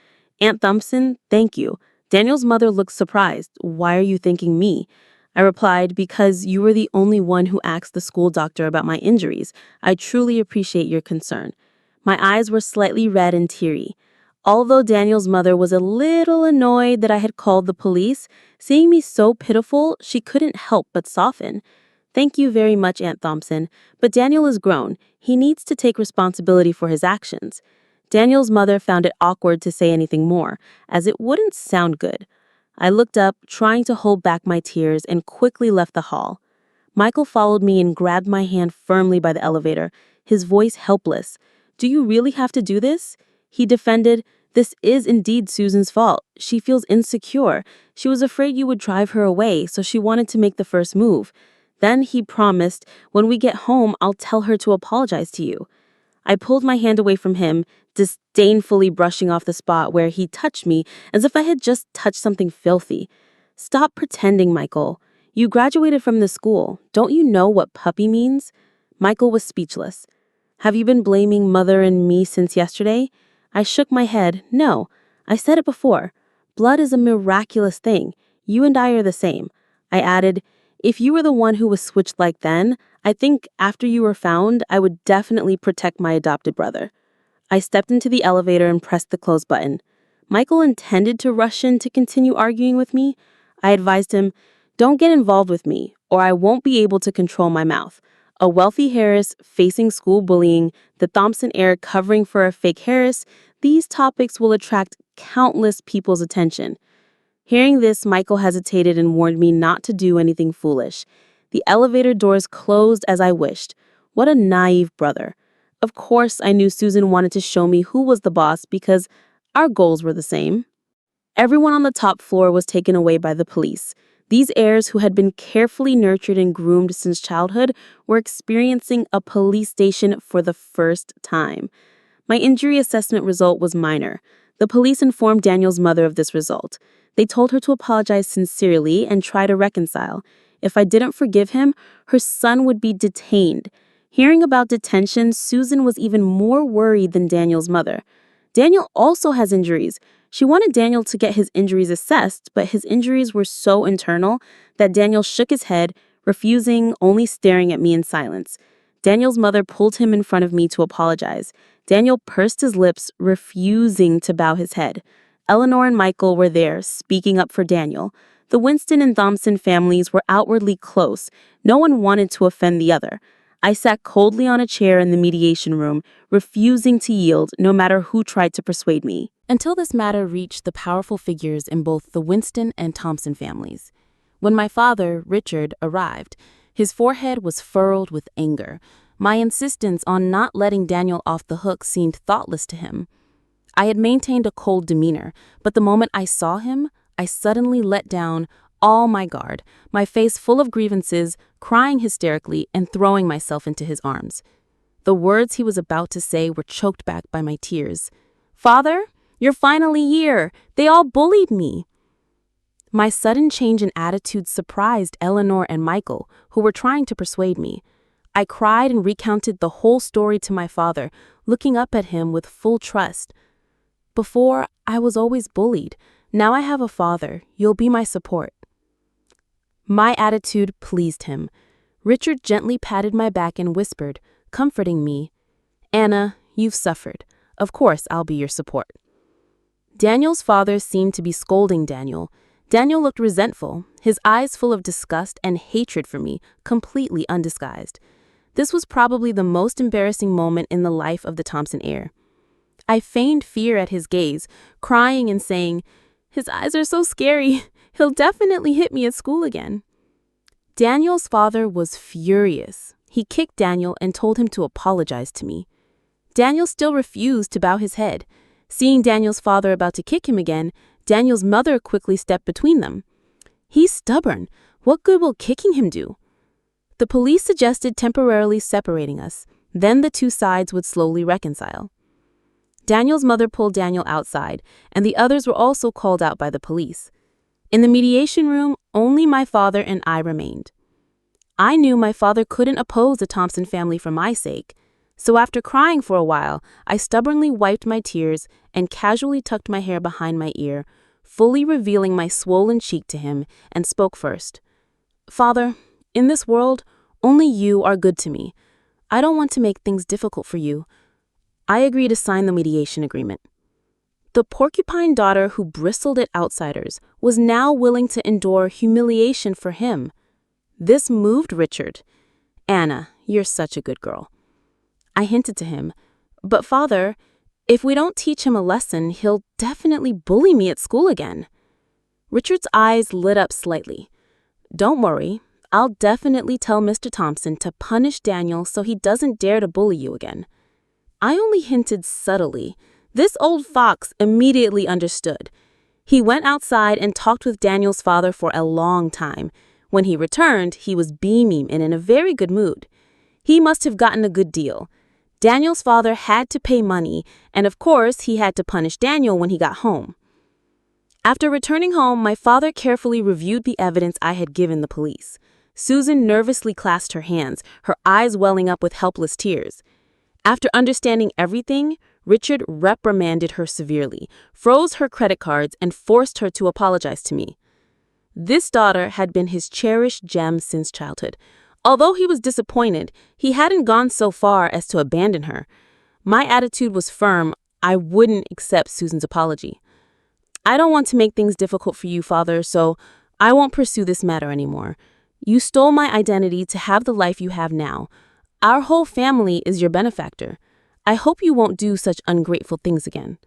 "Aunt Thompson, thank you." Daniel's mother looked surprised. "Why are you thanking me?" I replied, "Because you were the only one who asked the school doctor about my injuries. I truly appreciate your concern." My eyes were slightly red and teary. Although Daniel's mother was a little annoyed that I had called the police, seeing me so pitiful, she couldn't help but soften. "Thank you very much, Aunt Thompson, but Daniel is grown. He needs to take responsibility for his actions." Daniel's mother found it awkward to say anything more, as it wouldn't sound good. I looked up, trying to hold back my tears, and quickly left the hall. Michael followed me and grabbed my hand firmly by the elevator, his voice helpless. "Do you really have to do this?" He defended. "This is indeed Susan's fault. She feels insecure. She was afraid you would drive her away, so she wanted to make the first move." Then he promised, "When we get home, I'll tell her to apologize to you." I pulled my hand away from him, disdainfully brushing off the spot where he touched me as if I had just touched something filthy. "Stop pretending, Michael. You graduated from the school. Don't you know what puppy means?" Michael was speechless. "Have you been blaming Mother and me since yesterday?" I shook my head. "No. I said it before. Blood is a miraculous thing. You and I are the same." I added, "If you were the one who was switched like then, I think after you were found, I would definitely protect my adopted brother." I stepped into the elevator and pressed the close button. Michael intended to rush in to continue arguing with me. I advised him, "Don't get involved with me, or I won't be able to control my mouth. A wealthy Heiress facing school bullying, the Thompson heir covering for a fake Heiress, these topics will attract countless people's attention." Hearing this, Michael hesitated and warned me not to do anything foolish. The elevator doors closed as I wished. What a naive brother. Of course, I knew Susan wanted to show me who was the boss because our goals were the same. Everyone on the top floor was taken away by the police. These heirs, who had been carefully nurtured and groomed since childhood, were experiencing a police station for the first time. My injury assessment result was minor. The police informed Daniel's mother of this result. They told her to apologize sincerely and try to reconcile. If I didn't forgive him, her son would be detained. Hearing about detention, Susan was even more worried than Daniel's mother. Daniel also has injuries. She wanted Daniel to get his injuries assessed, but his injuries were so internal that Daniel shook his head, refusing, only staring at me in silence. Daniel's mother pulled him in front of me to apologize. Daniel pursed his lips, refusing to bow his head. Eleanor and Michael were there, speaking up for Daniel. The Winston and Thompson families were outwardly close. No one wanted to offend the other. I sat coldly on a chair in the mediation room, refusing to yield no matter who tried to persuade me. Until this matter reached the powerful figures in both the Winston and Thompson families. When my father, Richard, arrived, his forehead was furrowed with anger. My insistence on not letting Daniel off the hook seemed thoughtless to him. I had maintained a cold demeanor, but the moment I saw him, I suddenly let down all my guard, my face full of grievances, crying hysterically and throwing myself into his arms. The words he was about to say were choked back by my tears. "Father, you're finally here. They all bullied me." My sudden change in attitude surprised Eleanor and Michael, who were trying to persuade me. I cried and recounted the whole story to my father, looking up at him with full trust. "Before, I was always bullied. Now I have a father. You'll be my support." My attitude pleased him. Richard gently patted my back and whispered, comforting me, "Anna, you've suffered. Of course I'll be your support." Daniel's father seemed to be scolding Daniel. Daniel looked resentful, his eyes full of disgust and hatred for me, completely undisguised. This was probably the most embarrassing moment in the life of the Thompson heir. I feigned fear at his gaze, crying and saying, "His eyes are so scary. He'll definitely hit me at school again." Daniel's father was furious. He kicked Daniel and told him to apologize to me. Daniel still refused to bow his head. Seeing Daniel's father about to kick him again, Daniel's mother quickly stepped between them. "He's stubborn. What good will kicking him do?" The police suggested temporarily separating us. Then the two sides would slowly reconcile. Daniel's mother pulled Daniel outside, and the others were also called out by the police. In the mediation room, only my father and I remained. I knew my father couldn't oppose the Thompson family for my sake, so after crying for a while, I stubbornly wiped my tears and casually tucked my hair behind my ear, fully revealing my swollen cheek to him, and spoke first. "Father, in this world, only you are good to me. I don't want to make things difficult for you. I agree to sign the mediation agreement." The porcupine daughter who bristled at outsiders was now willing to endure humiliation for him. This moved Richard. "Anna, you're such a good girl." I hinted to him, "But father, if we don't teach him a lesson, he'll definitely bully me at school again." Richard's eyes lit up slightly. "Don't worry, I'll definitely tell Mr. Thompson to punish Daniel so he doesn't dare to bully you again." I only hinted subtly. This old fox immediately understood. He went outside and talked with Daniel's father for a long time. When he returned, he was beaming and in a very good mood. He must have gotten a good deal. Daniel's father had to pay money, and of course, he had to punish Daniel when he got home. After returning home, my father carefully reviewed the evidence I had given the police. Susan nervously clasped her hands, her eyes welling up with helpless tears. After understanding everything, Richard reprimanded her severely, froze her credit cards, and forced her to apologize to me. This daughter had been his cherished gem since childhood. Although he was disappointed, he hadn't gone so far as to abandon her. My attitude was firm. I wouldn't accept Susan's apology. "I don't want to make things difficult for you, father, so I won't pursue this matter anymore. You stole my identity to have the life you have now. Our whole family is your benefactor. I hope you won't do such ungrateful things again."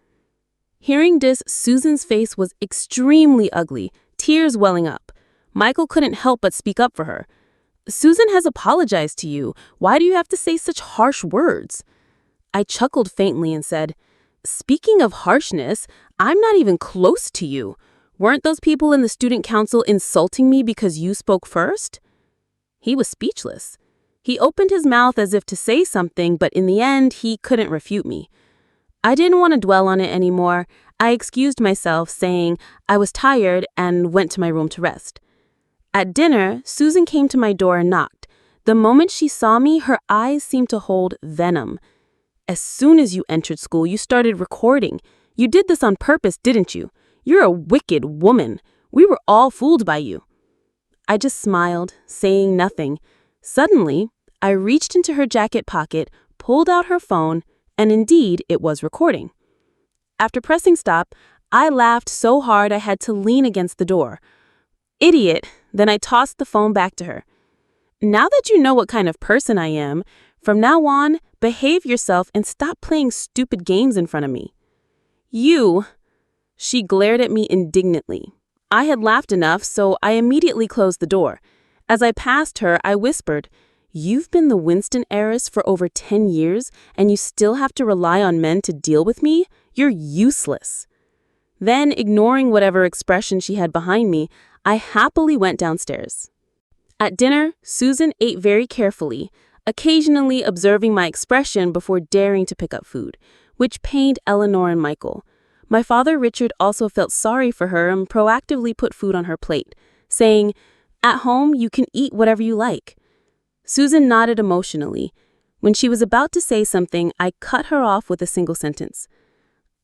Hearing this, Susan's face was extremely ugly, tears welling up. Michael couldn't help but speak up for her. "Susan has apologized to you. Why do you have to say such harsh words?" I chuckled faintly and said, "Speaking of harshness, I'm not even close to you. Weren't those people in the student council insulting me because you spoke first?" He was speechless. He opened his mouth as if to say something, but in the end, he couldn't refute me. I didn't want to dwell on it anymore. I excused myself, saying I was tired, and went to my room to rest. At dinner, Susan came to my door and knocked. The moment she saw me, her eyes seemed to hold venom. "As soon as you entered school, you started recording. You did this on purpose, didn't you? You're a wicked woman. We were all fooled by you." I just smiled, saying nothing. Suddenly, I reached into her jacket pocket, pulled out her phone, and indeed, it was recording. After pressing stop, I laughed so hard I had to lean against the door. "Idiot!" Then I tossed the phone back to her. "Now that you know what kind of person I am, from now on, behave yourself and stop playing stupid games in front of me." "You!" She glared at me indignantly. I had laughed enough, so I immediately closed the door. As I passed her, I whispered, "You've been the Winston heiress for over 10 years, and you still have to rely on men to deal with me? You're useless." Then, ignoring whatever expression she had behind me, I happily went downstairs. At dinner, Susan ate very carefully, occasionally observing my expression before daring to pick up food, which pained Eleanor and Michael. My father, Richard, also felt sorry for her and proactively put food on her plate, saying, "At home, you can eat whatever you like." Susan nodded emotionally. When she was about to say something, I cut her off with a single sentence.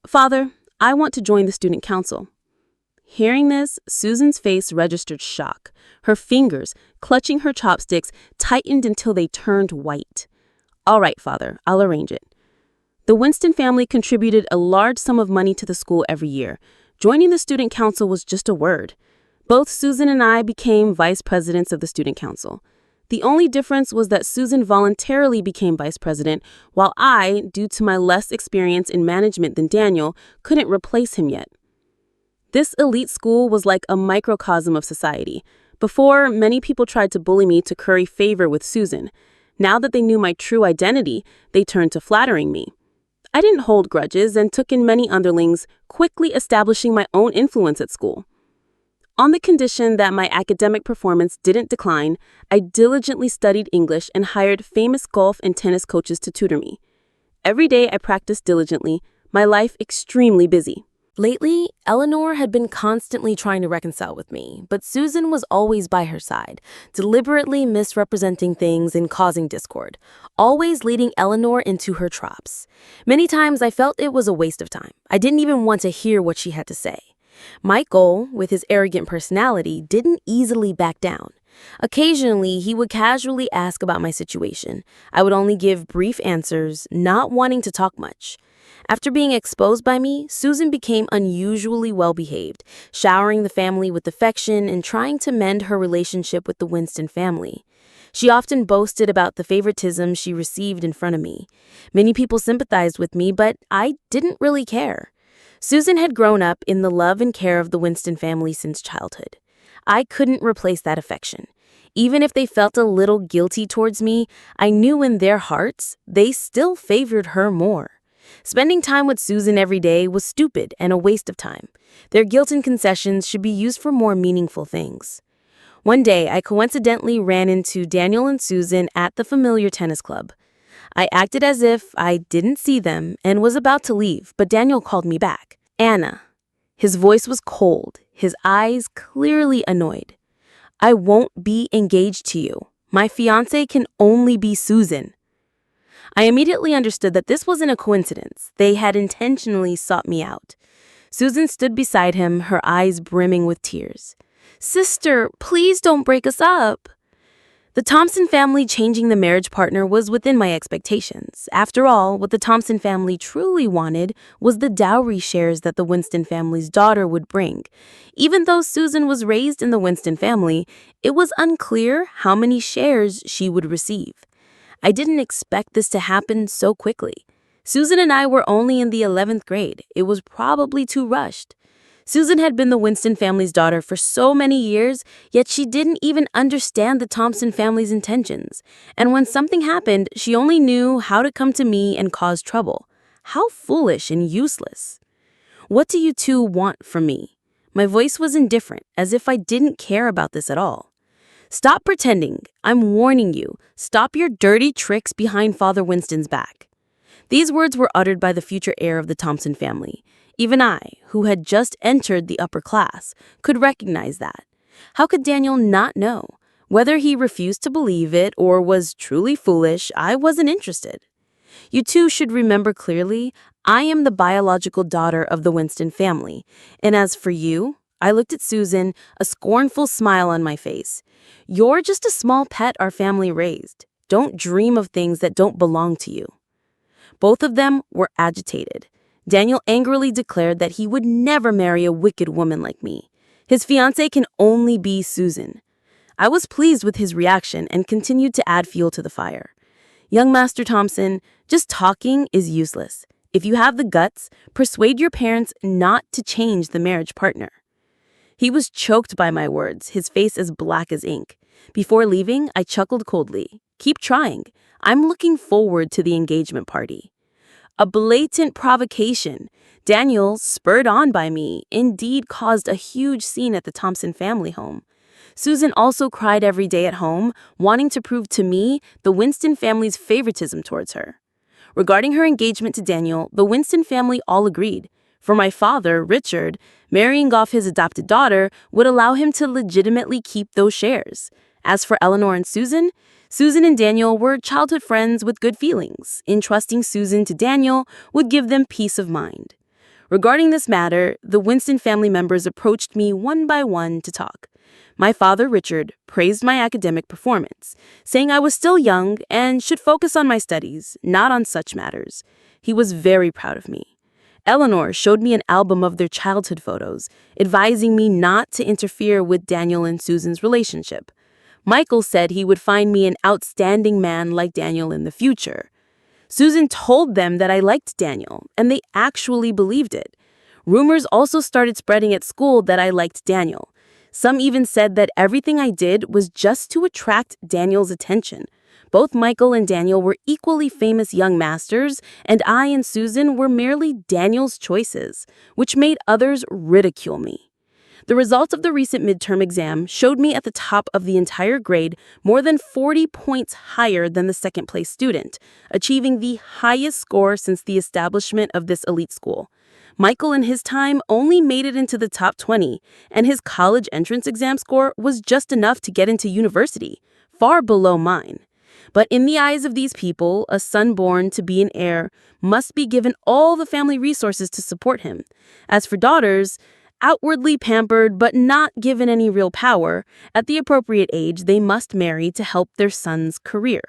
"Father, I want to join the student council." Hearing this, Susan's face registered shock. Her fingers, clutching her chopsticks, tightened until they turned white. "All right, father, I'll arrange it." The Winston family contributed a large sum of money to the school every year. Joining the student council was just a word. Both Susan and I became vice presidents of the student council. The only difference was that Susan voluntarily became vice president, while I, due to my less experience in management than Daniel, couldn't replace him yet. This elite school was like a microcosm of society. Before, many people tried to bully me to curry favor with Susan. Now that they knew my true identity, they turned to flattering me. I didn't hold grudges and took in many underlings, quickly establishing my own influence at school. On the condition that my academic performance didn't decline, I diligently studied English and hired famous golf and tennis coaches to tutor me. Every day I practiced diligently, my life extremely busy. Lately, Eleanor had been constantly trying to reconcile with me, but Susan was always by her side, deliberately misrepresenting things and causing discord, always leading Eleanor into her traps. Many times I felt it was a waste of time. I didn't even want to hear what she had to say. Michael, with his arrogant personality, didn't easily back down. Occasionally, he would casually ask about my situation. I would only give brief answers, not wanting to talk much. After being exposed by me, Susan became unusually well-behaved, showering the family with affection and trying to mend her relationship with the Winston family. She often boasted about the favoritism she received in front of me. Many people sympathized with me, but I didn't really care. Susan had grown up in the love and care of the Winston family since childhood. I couldn't replace that affection. Even if they felt a little guilty towards me, I knew in their hearts they still favored her more. Spending time with Susan every day was stupid and a waste of time. Their guilt and concessions should be used for more meaningful things. One day, I coincidentally ran into Daniel and Susan at the familiar tennis club. I acted as if I didn't see them and was about to leave, but Daniel called me back. Anna. His voice was cold, his eyes clearly annoyed. I won't be engaged to you. My fiancé can only be Susan. I immediately understood that this wasn't a coincidence. They had intentionally sought me out. Susan stood beside him, her eyes brimming with tears. Sister, please don't break us up. The Thompson family changing the marriage partner was within my expectations. After all, what the Thompson family truly wanted was the dowry shares that the Winston family's daughter would bring. Even though Susan was raised in the Winston family, it was unclear how many shares she would receive. I didn't expect this to happen so quickly. Susan and I were only in the 11th grade. It was probably too rushed. Susan had been the Winston family's daughter for so many years, yet she didn't even understand the Thompson family's intentions. And when something happened, she only knew how to come to me and cause trouble. How foolish and useless. What do you two want from me? My voice was indifferent, as if I didn't care about this at all. Stop pretending. I'm warning you. Stop your dirty tricks behind Father Winston's back. These words were uttered by the future heir of the Thompson family. Even I, who had just entered the upper class, could recognize that. How could Daniel not know? Whether he refused to believe it or was truly foolish, I wasn't interested. You two should remember clearly, I am the biological daughter of the Winston family. And as for you, I looked at Susan, a scornful smile on my face. You're just a small pet our family raised. Don't dream of things that don't belong to you. Both of them were agitated. Daniel angrily declared that he would never marry a wicked woman like me. His fiancée can only be Susan. I was pleased with his reaction and continued to add fuel to the fire. Young Master Thompson, just talking is useless. If you have the guts, persuade your parents not to change the marriage partner. He was choked by my words, his face as black as ink. Before leaving, I chuckled coldly. Keep trying. I'm looking forward to the engagement party. A blatant provocation. Daniel, spurred on by me, indeed caused a huge scene at the Thompson family home. Susan also cried every day at home, wanting to prove to me the Winston family's favoritism towards her. Regarding her engagement to Daniel, the Winston family all agreed. For my father, Richard, marrying off his adopted daughter would allow him to legitimately keep those shares. As for Eleanor and Susan and Daniel were childhood friends with good feelings. Entrusting Susan to Daniel would give them peace of mind. Regarding this matter, the Winston family members approached me one by one to talk. My father, Richard, praised my academic performance, saying I was still young and should focus on my studies, not on such matters. He was very proud of me. Eleanor showed me an album of their childhood photos, advising me not to interfere with Daniel and Susan's relationship. Michael said he would find me an outstanding man like Daniel in the future. Susan told them that I liked Daniel, and they actually believed it. Rumors also started spreading at school that I liked Daniel. Some even said that everything I did was just to attract Daniel's attention. Both Michael and Daniel were equally famous young masters, and I and Susan were merely Daniel's choices, which made others ridicule me. The results of the recent midterm exam showed me at the top of the entire grade, more than 40 points higher than the second-place student, achieving the highest score since the establishment of this elite school. Michael in his time only made it into the top 20, and his college entrance exam score was just enough to get into university, far below mine. But in the eyes of these people, a son born to be an heir must be given all the family resources to support him. As for daughters, outwardly pampered but not given any real power, at the appropriate age they must marry to help their son's career.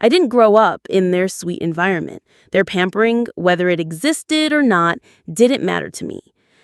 I didn't grow up in their sweet environment. Their pampering, whether it existed or not, didn't matter to me.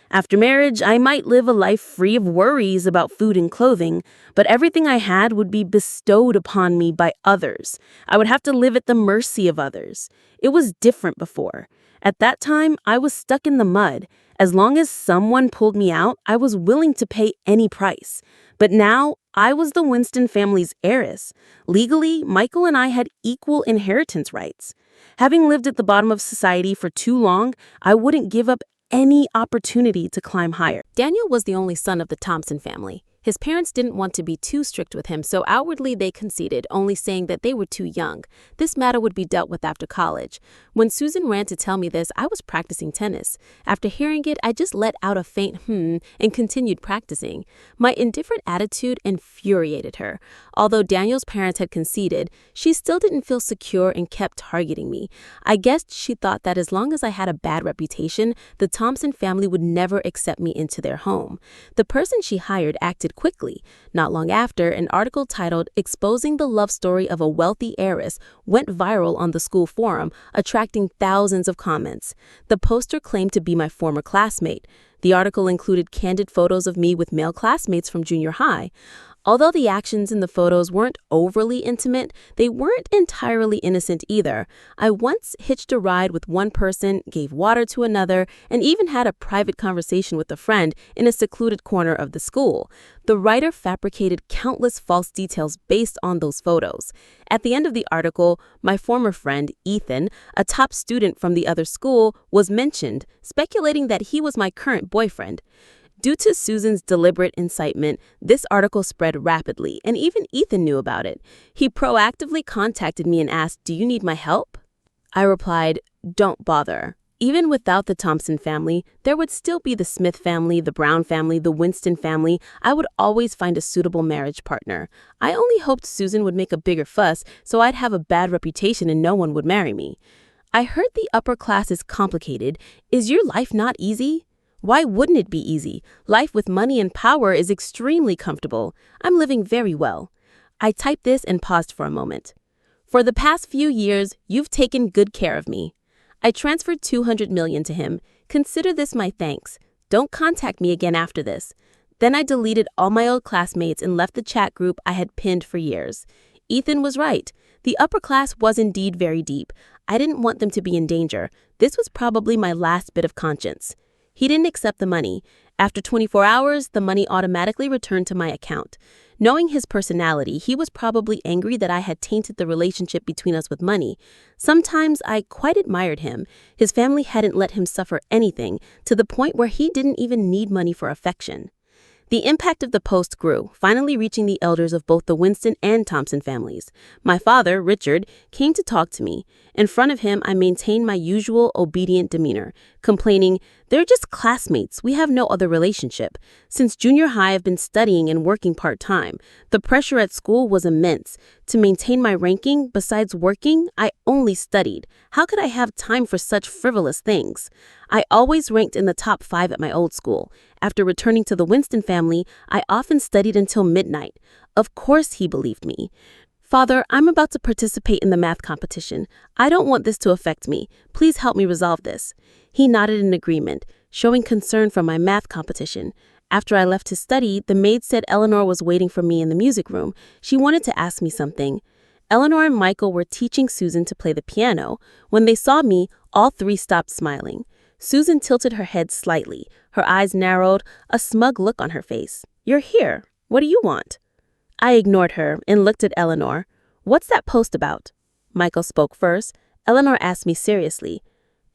After marriage, I might live a life free of worries about food and clothing, but everything I had would be bestowed upon me by others. I would have to live at the mercy of others. It was different before. At that time, I was stuck in the mud. As long as someone pulled me out, I was willing to pay any price. But now, I was the Winston family's heiress. Legally, Michael and I had equal inheritance rights. Having lived at the bottom of society for too long, I wouldn't give up any opportunity to climb higher. Daniel was the only son of the Thompson family. His parents didn't want to be too strict with him, so outwardly they conceded, only saying that they were too young. This matter would be dealt with after college. When Susan ran to tell me this, I was practicing tennis. After hearing it, I just let out a faint and continued practicing. My indifferent attitude infuriated her. Although Daniel's parents had conceded, she still didn't feel secure and kept targeting me. I guessed she thought that as long as I had a bad reputation, the Thompson family would never accept me into their home. The person she hired acted quickly. Not long after, an article titled "Exposing the Love Story of a Wealthy Heiress" went viral on the school forum, attracting thousands of comments. The poster claimed to be my former classmate. The article included candid photos of me with male classmates from junior high. Although the actions in the photos weren't overly intimate, they weren't entirely innocent either. I once hitched a ride with one person, gave water to another, and even had a private conversation with a friend in a secluded corner of the school. The writer fabricated countless false details based on those photos. At the end of the article, my former friend, Ethan, a top student from the other school, was mentioned, speculating that he was my current boyfriend. Due to Susan's deliberate incitement, this article spread rapidly, and even Ethan knew about it. He proactively contacted me and asked, "Do you need my help?" I replied, "Don't bother." Even without the Thompson family, there would still be the Smith family, the Brown family, the Winston family. I would always find a suitable marriage partner. I only hoped Susan would make a bigger fuss so I'd have a bad reputation and no one would marry me. I heard the upper class is complicated. Is your life not easy? Why wouldn't it be easy? Life with money and power is extremely comfortable. I'm living very well. I typed this and paused for a moment. For the past few years, you've taken good care of me. I transferred $200 million to him. Consider this my thanks. Don't contact me again after this. Then I deleted all my old classmates and left the chat group I had pinned for years. Ethan was right. The upper class was indeed very deep. I didn't want them to be in danger. This was probably my last bit of conscience. He didn't accept the money. After 24 hours, the money automatically returned to my account. Knowing his personality, he was probably angry that I had tainted the relationship between us with money. Sometimes I quite admired him. His family hadn't let him suffer anything, to the point where he didn't even need money for affection. The impact of the post grew, finally reaching the elders of both the Winston and Thompson families. My father, Richard, came to talk to me. In front of him, I maintained my usual obedient demeanor, complaining, "They're just classmates. We have no other relationship. Since junior high, I've been studying and working part-time. The pressure at school was immense. To maintain my ranking, besides working, I only studied. How could I have time for such frivolous things? I always ranked in the top 5 at my old school. After returning to the Winston family, I often studied until midnight. Of course he believed me. Father, I'm about to participate in the math competition. I don't want this to affect me. Please help me resolve this." He nodded in agreement, showing concern for my math competition. After I left to study, the maid said Eleanor was waiting for me in the music room. She wanted to ask me something. Eleanor and Michael were teaching Susan to play the piano. When they saw me, all 3 stopped smiling. Susan tilted her head slightly. Her eyes narrowed, a smug look on her face. "You're here. What do you want?" I ignored her and looked at Eleanor. What's that post about? Michael spoke first. Eleanor asked me seriously.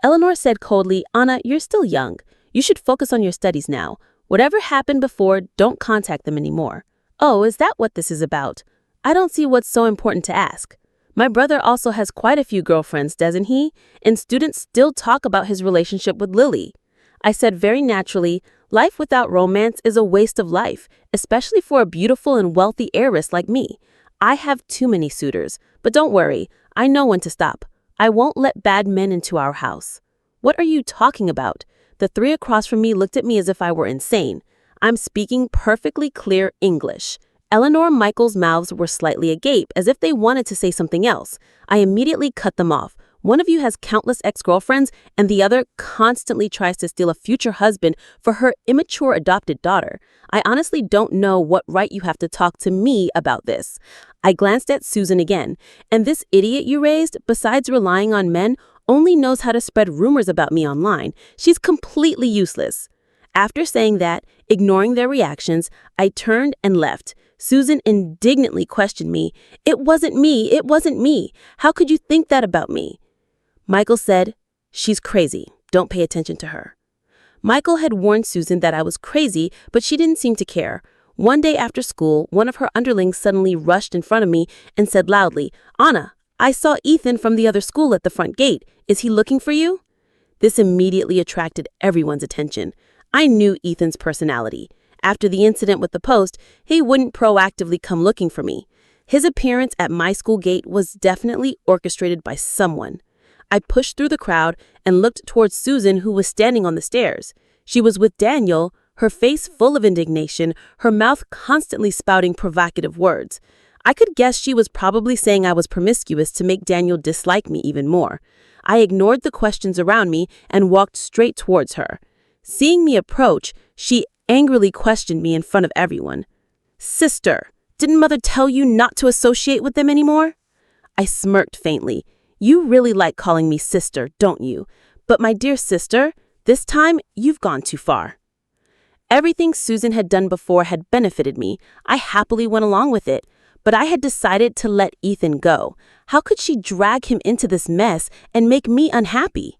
Eleanor said coldly, Anna, you're still young. You should focus on your studies now. Whatever happened before, don't contact them anymore. Oh, is that what this is about? I don't see what's so important to ask. My brother also has quite a few girlfriends, doesn't he? And students still talk about his relationship with Lily. I said very naturally, life without romance is a waste of life, especially for a beautiful and wealthy heiress like me. I have too many suitors, but don't worry, I know when to stop. I won't let bad men into our house. What are you talking about? The three across from me looked at me as if I were insane. I'm speaking perfectly clear English. Eleanor and Michael's mouths were slightly agape, as if they wanted to say something else. I immediately cut them off. One of you has countless ex-girlfriends, and the other constantly tries to steal a future husband for her immature adopted daughter. I honestly don't know what right you have to talk to me about this. I glanced at Susan again. And this idiot you raised, besides relying on men, only knows how to spread rumors about me online. She's completely useless. After saying that, ignoring their reactions, I turned and left. Susan indignantly questioned me. It wasn't me. It wasn't me. How could you think that about me? Michael said, she's crazy. Don't pay attention to her. Michael had warned Susan that I was crazy, but she didn't seem to care. One day after school, one of her underlings suddenly rushed in front of me and said loudly, Anna, I saw Ethan from the other school at the front gate. Is he looking for you? This immediately attracted everyone's attention. I knew Ethan's personality. After the incident with the post, he wouldn't proactively come looking for me. His appearance at my school gate was definitely orchestrated by someone. I pushed through the crowd and looked towards Susan, who was standing on the stairs. She was with Daniel, her face full of indignation, her mouth constantly spouting provocative words. I could guess she was probably saying I was promiscuous to make Daniel dislike me even more. I ignored the questions around me and walked straight towards her. Seeing me approach, she angrily questioned me in front of everyone. Sister, didn't Mother tell you not to associate with them anymore? I smirked faintly. You really like calling me sister, don't you? But my dear sister, this time you've gone too far. Everything Susan had done before had benefited me. I happily went along with it. But I had decided to let Ethan go. How could she drag him into this mess and make me unhappy?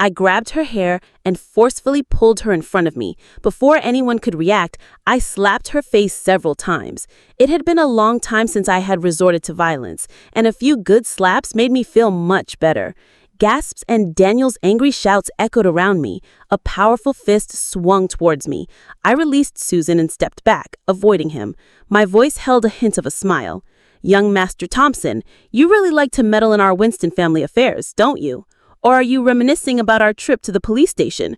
I grabbed her hair and forcefully pulled her in front of me. Before anyone could react, I slapped her face several times. It had been a long time since I had resorted to violence, and a few good slaps made me feel much better. Gasps and Daniel's angry shouts echoed around me. A powerful fist swung towards me. I released Susan and stepped back, avoiding him. My voice held a hint of a smile. Young Master Thompson, you really like to meddle in our Winston family affairs, don't you? Or are you reminiscing about our trip to the police station?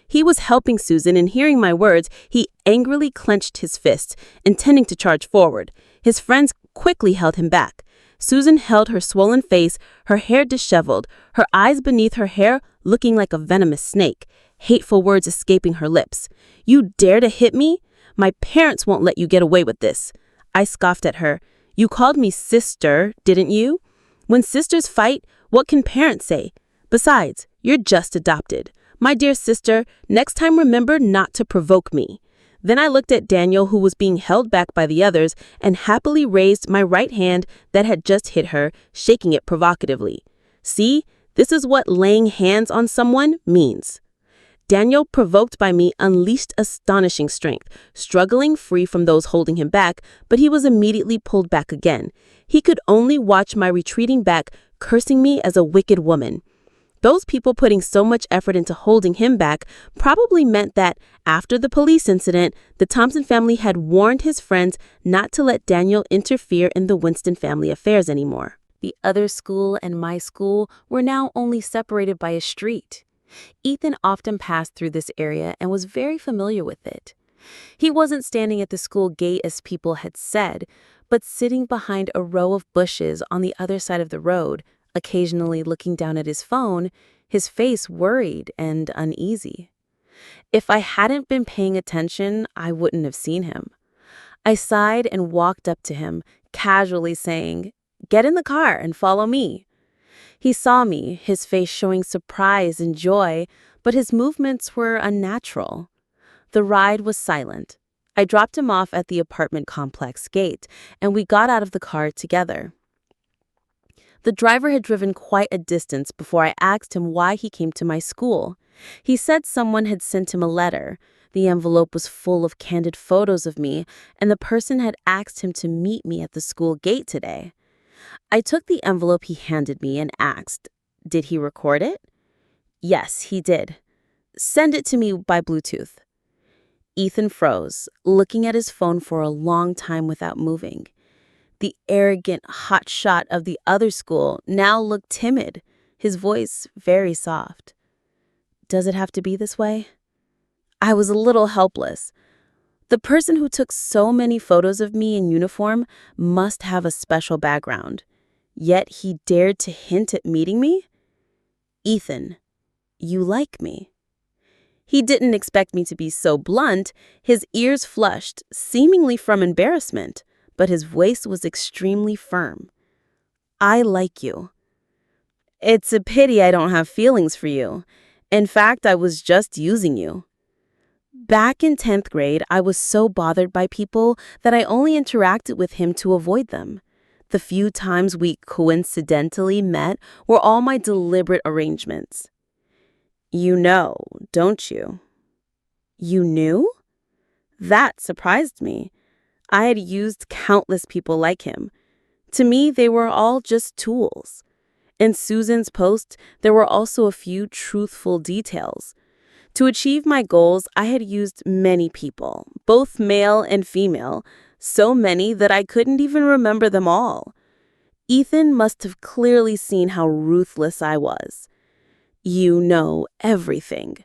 He was helping Susan, and hearing my words, he angrily clenched his fist, intending to charge forward. His friends quickly held him back. Susan held her swollen face, her hair disheveled, her eyes beneath her hair looking like a venomous snake, hateful words escaping her lips. You dare to hit me? My parents won't let you get away with this. I scoffed at her. You called me sister, didn't you? When sisters fight, what can parents say? Besides, you're just adopted. My dear sister, next time remember not to provoke me. Then I looked at Daniel, who was being held back by the others, and happily raised my right hand that had just hit her, shaking it provocatively. See, this is what laying hands on someone means. Daniel, provoked by me, unleashed astonishing strength, struggling free from those holding him back, but he was immediately pulled back again. He could only watch my retreating back, cursing me as a wicked woman. Those people putting so much effort into holding him back probably meant that, after the police incident, the Thompson family had warned his friends not to let Daniel interfere in the Winston family affairs anymore. The other school and my school were now only separated by a street. Ethan often passed through this area and was very familiar with it. He wasn't standing at the school gate as people had said, but sitting behind a row of bushes on the other side of the road, occasionally looking down at his phone, his face worried and uneasy. If I hadn't been paying attention, I wouldn't have seen him. I sighed and walked up to him, casually saying, "Get in the car and follow me." He saw me, his face showing surprise and joy, but his movements were unnatural. The ride was silent. I dropped him off at the apartment complex gate, and we got out of the car together. The driver had driven quite a distance before I asked him why he came to my school. He said someone had sent him a letter. The envelope was full of candid photos of me, and the person had asked him to meet me at the school gate today. I took the envelope he handed me and asked, "Did he record it?" "Yes, he did." "Send it to me by Bluetooth." Ethan froze, looking at his phone for a long time without moving. The arrogant hotshot of the other school now looked timid, his voice very soft. "Does it have to be this way?" I was a little helpless. The person who took so many photos of me in uniform must have a special background. Yet he dared to hint at meeting me? "Ethan, you like me." He didn't expect me to be so blunt. His ears flushed, seemingly from embarrassment, but his voice was extremely firm. "I like you." "It's a pity I don't have feelings for you. In fact, I was just using you." Back in 10th grade, I was so bothered by people that I only interacted with him to avoid them. The few times we coincidentally met were all my deliberate arrangements. "You know, don't you?" "You knew?" That surprised me. I had used countless people like him. To me, they were all just tools. In Susan's post, there were also a few truthful details. To achieve my goals, I had used many people, both male and female, so many that I couldn't even remember them all. Ethan must have clearly seen how ruthless I was. "You know everything."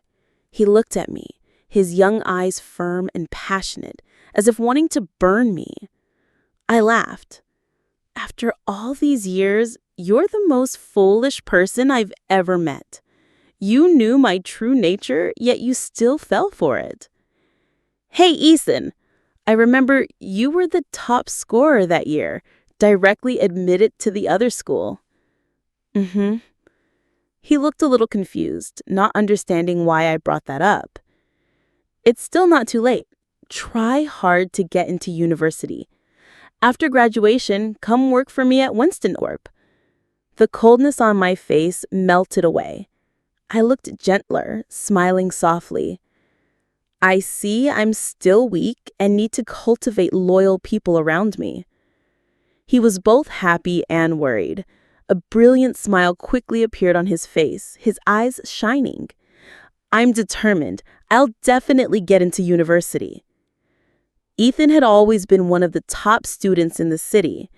He looked at me, his young eyes firm and passionate, as if wanting to burn me. I laughed. "After all these years, you're the most foolish person I've ever met. You knew my true nature, yet you still fell for it." "Hey, Ethan, I remember you were the top scorer that year, directly admitted to the other school." "Mm-hmm." He looked a little confused, not understanding why I brought that up. "It's still not too late. Try hard to get into university. After graduation, come work for me at Winston Corp." The coldness on my face melted away. I looked gentler, smiling softly. "I see I'm still weak and need to cultivate loyal people around me." He was both happy and worried. A brilliant smile quickly appeared on his face, his eyes shining. "I'm determined. I'll definitely get into university." Ethan had always been one of the top students in the city.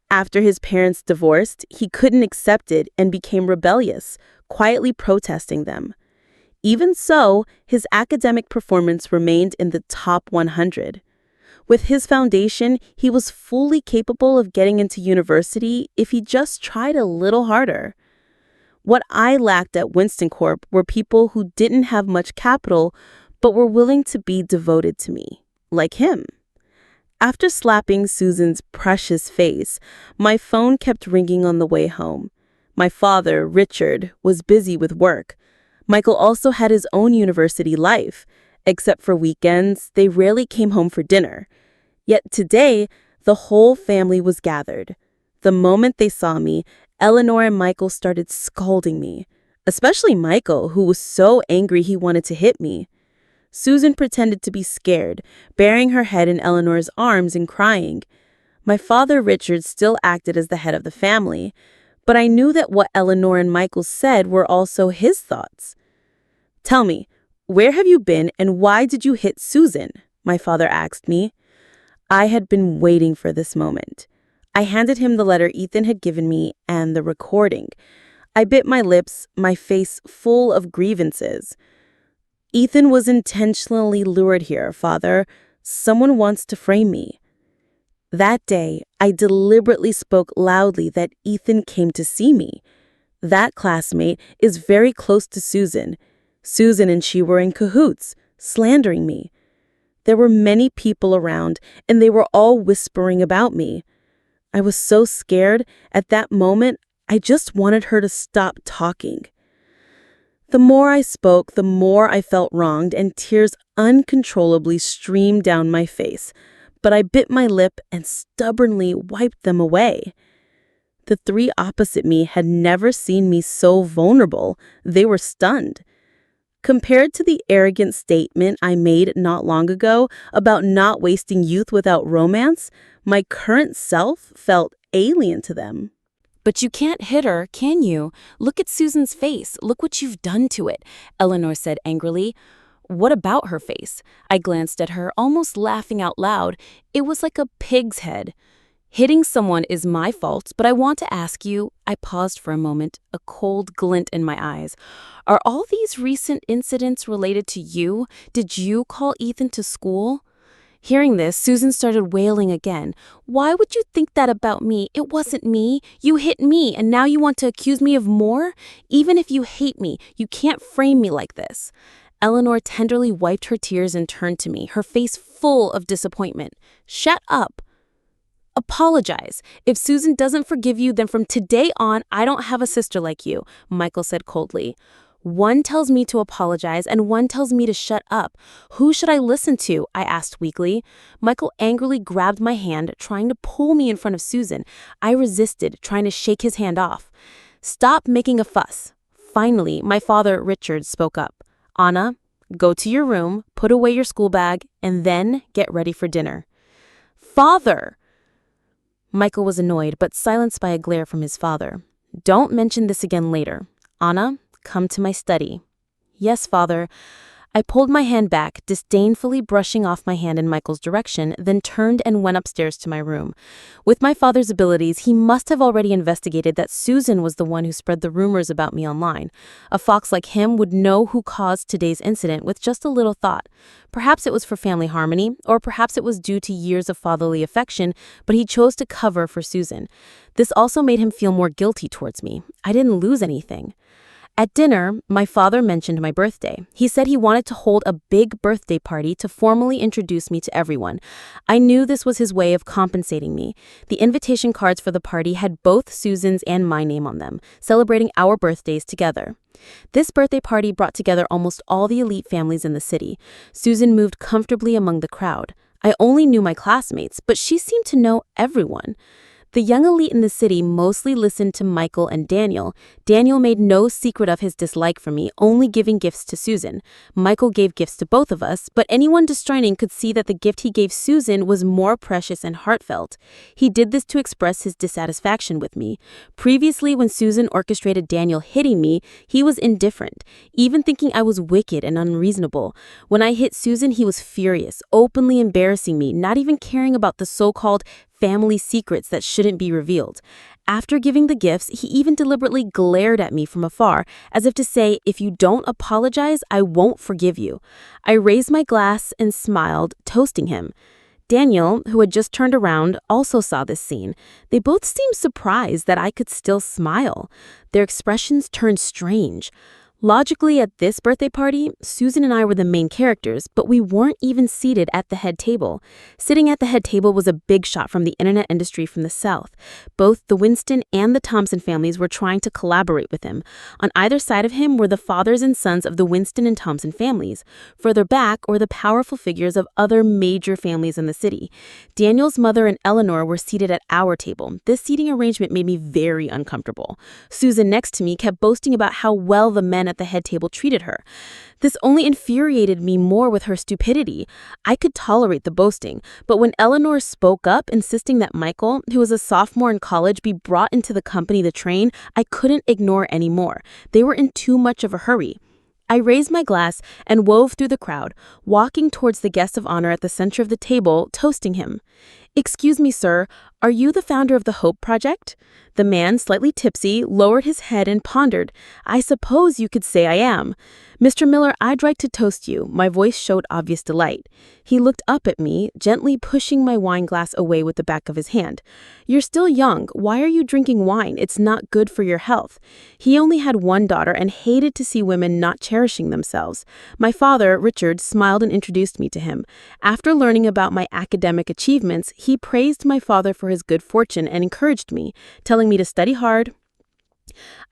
After his parents divorced, he couldn't accept it and became rebellious, quietly protesting them. Even so, his academic performance remained in the top 100. With his foundation, he was fully capable of getting into university if he just tried a little harder. What I lacked at Winston Corp were people who didn't have much capital but were willing to be devoted to me, like him. After slapping Susan's precious face, my phone kept ringing on the way home. My father, Richard, was busy with work. Michael also had his own university life. Except for weekends, they rarely came home for dinner. Yet today, the whole family was gathered. The moment they saw me, Eleanor and Michael started scolding me, especially Michael, who was so angry he wanted to hit me. Susan pretended to be scared, burying her head in Eleanor's arms and crying. My father, Richard, still acted as the head of the family, but I knew that what Eleanor and Michael said were also his thoughts. "Tell me, where have you been and why did you hit Susan?" my father asked me. I had been waiting for this moment. I handed him the letter Ethan had given me and the recording. I bit my lips, my face full of grievances. "Ethan was intentionally lured here, Father. Someone wants to frame me." That day, I deliberately spoke loudly that Ethan came to see me. That classmate is very close to Susan. Susan and she were in cahoots, slandering me. There were many people around, and they were all whispering about me. I was so scared. At that moment, I just wanted her to stop talking. The more I spoke, the more I felt wronged, and tears uncontrollably streamed down my face. But I bit my lip and stubbornly wiped them away. The three opposite me had never seen me so vulnerable. They were stunned. Compared to the arrogant statement I made not long ago about not wasting youth without romance, my current self felt alien to them. But you can't hit her, can you? Look at Susan's face. Look what you've done to it, Eleanor said angrily. What about her face? I glanced at her, almost laughing out loud. It was like a pig's head. Hitting someone is my fault, but I want to ask you, I paused for a moment, a cold glint in my eyes. Are all these recent incidents related to you? Did you call Ethan to school? Hearing this, Susan started wailing again. Why would you think that about me? It wasn't me. You hit me, and now you want to accuse me of more? Even if you hate me, you can't frame me like this. Eleanor tenderly wiped her tears and turned to me, her face full of disappointment. Shut up. Apologize. If Susan doesn't forgive you, then from today on, I don't have a sister like you, Michael said coldly. One tells me to apologize and one tells me to shut up. Who should I listen to? I asked weakly. Michael angrily grabbed my hand, trying to pull me in front of Susan. I resisted, trying to shake his hand off. Stop making a fuss. Finally, my father, Richard, spoke up. Anna, go to your room, put away your school bag, and then get ready for dinner. Father! Michael was annoyed, but silenced by a glare from his father. Don't mention this again later. Anna, come to my study. Yes, father. I pulled my hand back, disdainfully brushing off my hand in Michael's direction, then turned and went upstairs to my room. With my father's abilities, he must have already investigated that Susan was the one who spread the rumors about me online. A fox like him would know who caused today's incident with just a little thought. Perhaps it was for family harmony, or perhaps it was due to years of fatherly affection, but he chose to cover for Susan. This also made him feel more guilty towards me. I didn't lose anything. At dinner, my father mentioned my birthday. He said he wanted to hold a big birthday party to formally introduce me to everyone. I knew this was his way of compensating me. The invitation cards for the party had both Susan's and my name on them, celebrating our birthdays together. This birthday party brought together almost all the elite families in the city. Susan moved comfortably among the crowd. I only knew my classmates, but she seemed to know everyone. The young elite in the city mostly listened to Michael and Daniel. Daniel made no secret of his dislike for me, only giving gifts to Susan. Michael gave gifts to both of us, but anyone discerning could see that the gift he gave Susan was more precious and heartfelt. He did this to express his dissatisfaction with me. Previously, when Susan orchestrated Daniel hitting me, he was indifferent, even thinking I was wicked and unreasonable. When I hit Susan, he was furious, openly embarrassing me, not even caring about the so-called family secrets that shouldn't be revealed. After giving the gifts, he even deliberately glared at me from afar, as if to say, if you don't apologize, I won't forgive you. I raised my glass and smiled, toasting him. Daniel, who had just turned around, also saw this scene. They both seemed surprised that I could still smile. Their expressions turned strange. Logically, at this birthday party, Susan and I were the main characters, but we weren't even seated at the head table. Sitting at the head table was a big shot from the internet industry from the South. Both the Winston and the Thompson families were trying to collaborate with him. On either side of him were the fathers and sons of the Winston and Thompson families. Further back were the powerful figures of other major families in the city. Daniel's mother and Eleanor were seated at our table. This seating arrangement made me very uncomfortable. Susan next to me kept boasting about how well the men at the head table treated her. This only infuriated me more with her stupidity. I could tolerate the boasting, but when Eleanor spoke up, insisting that Michael, who was a sophomore in college, be brought into the company to train, I couldn't ignore anymore. They were in too much of a hurry. I raised my glass and wove through the crowd, walking towards the guest of honor at the center of the table, toasting him. Excuse me, sir, are you the founder of the Hope Project? The man, slightly tipsy, lowered his head and pondered. I suppose you could say I am. Mr. Miller, I'd like to toast you. My voice showed obvious delight. He looked up at me, gently pushing my wine glass away with the back of his hand. You're still young. Why are you drinking wine? It's not good for your health. He only had one daughter and hated to see women not cherishing themselves. My father, Richard, smiled and introduced me to him. After learning about my academic achievements, he praised my father for his good fortune and encouraged me, telling me to study hard.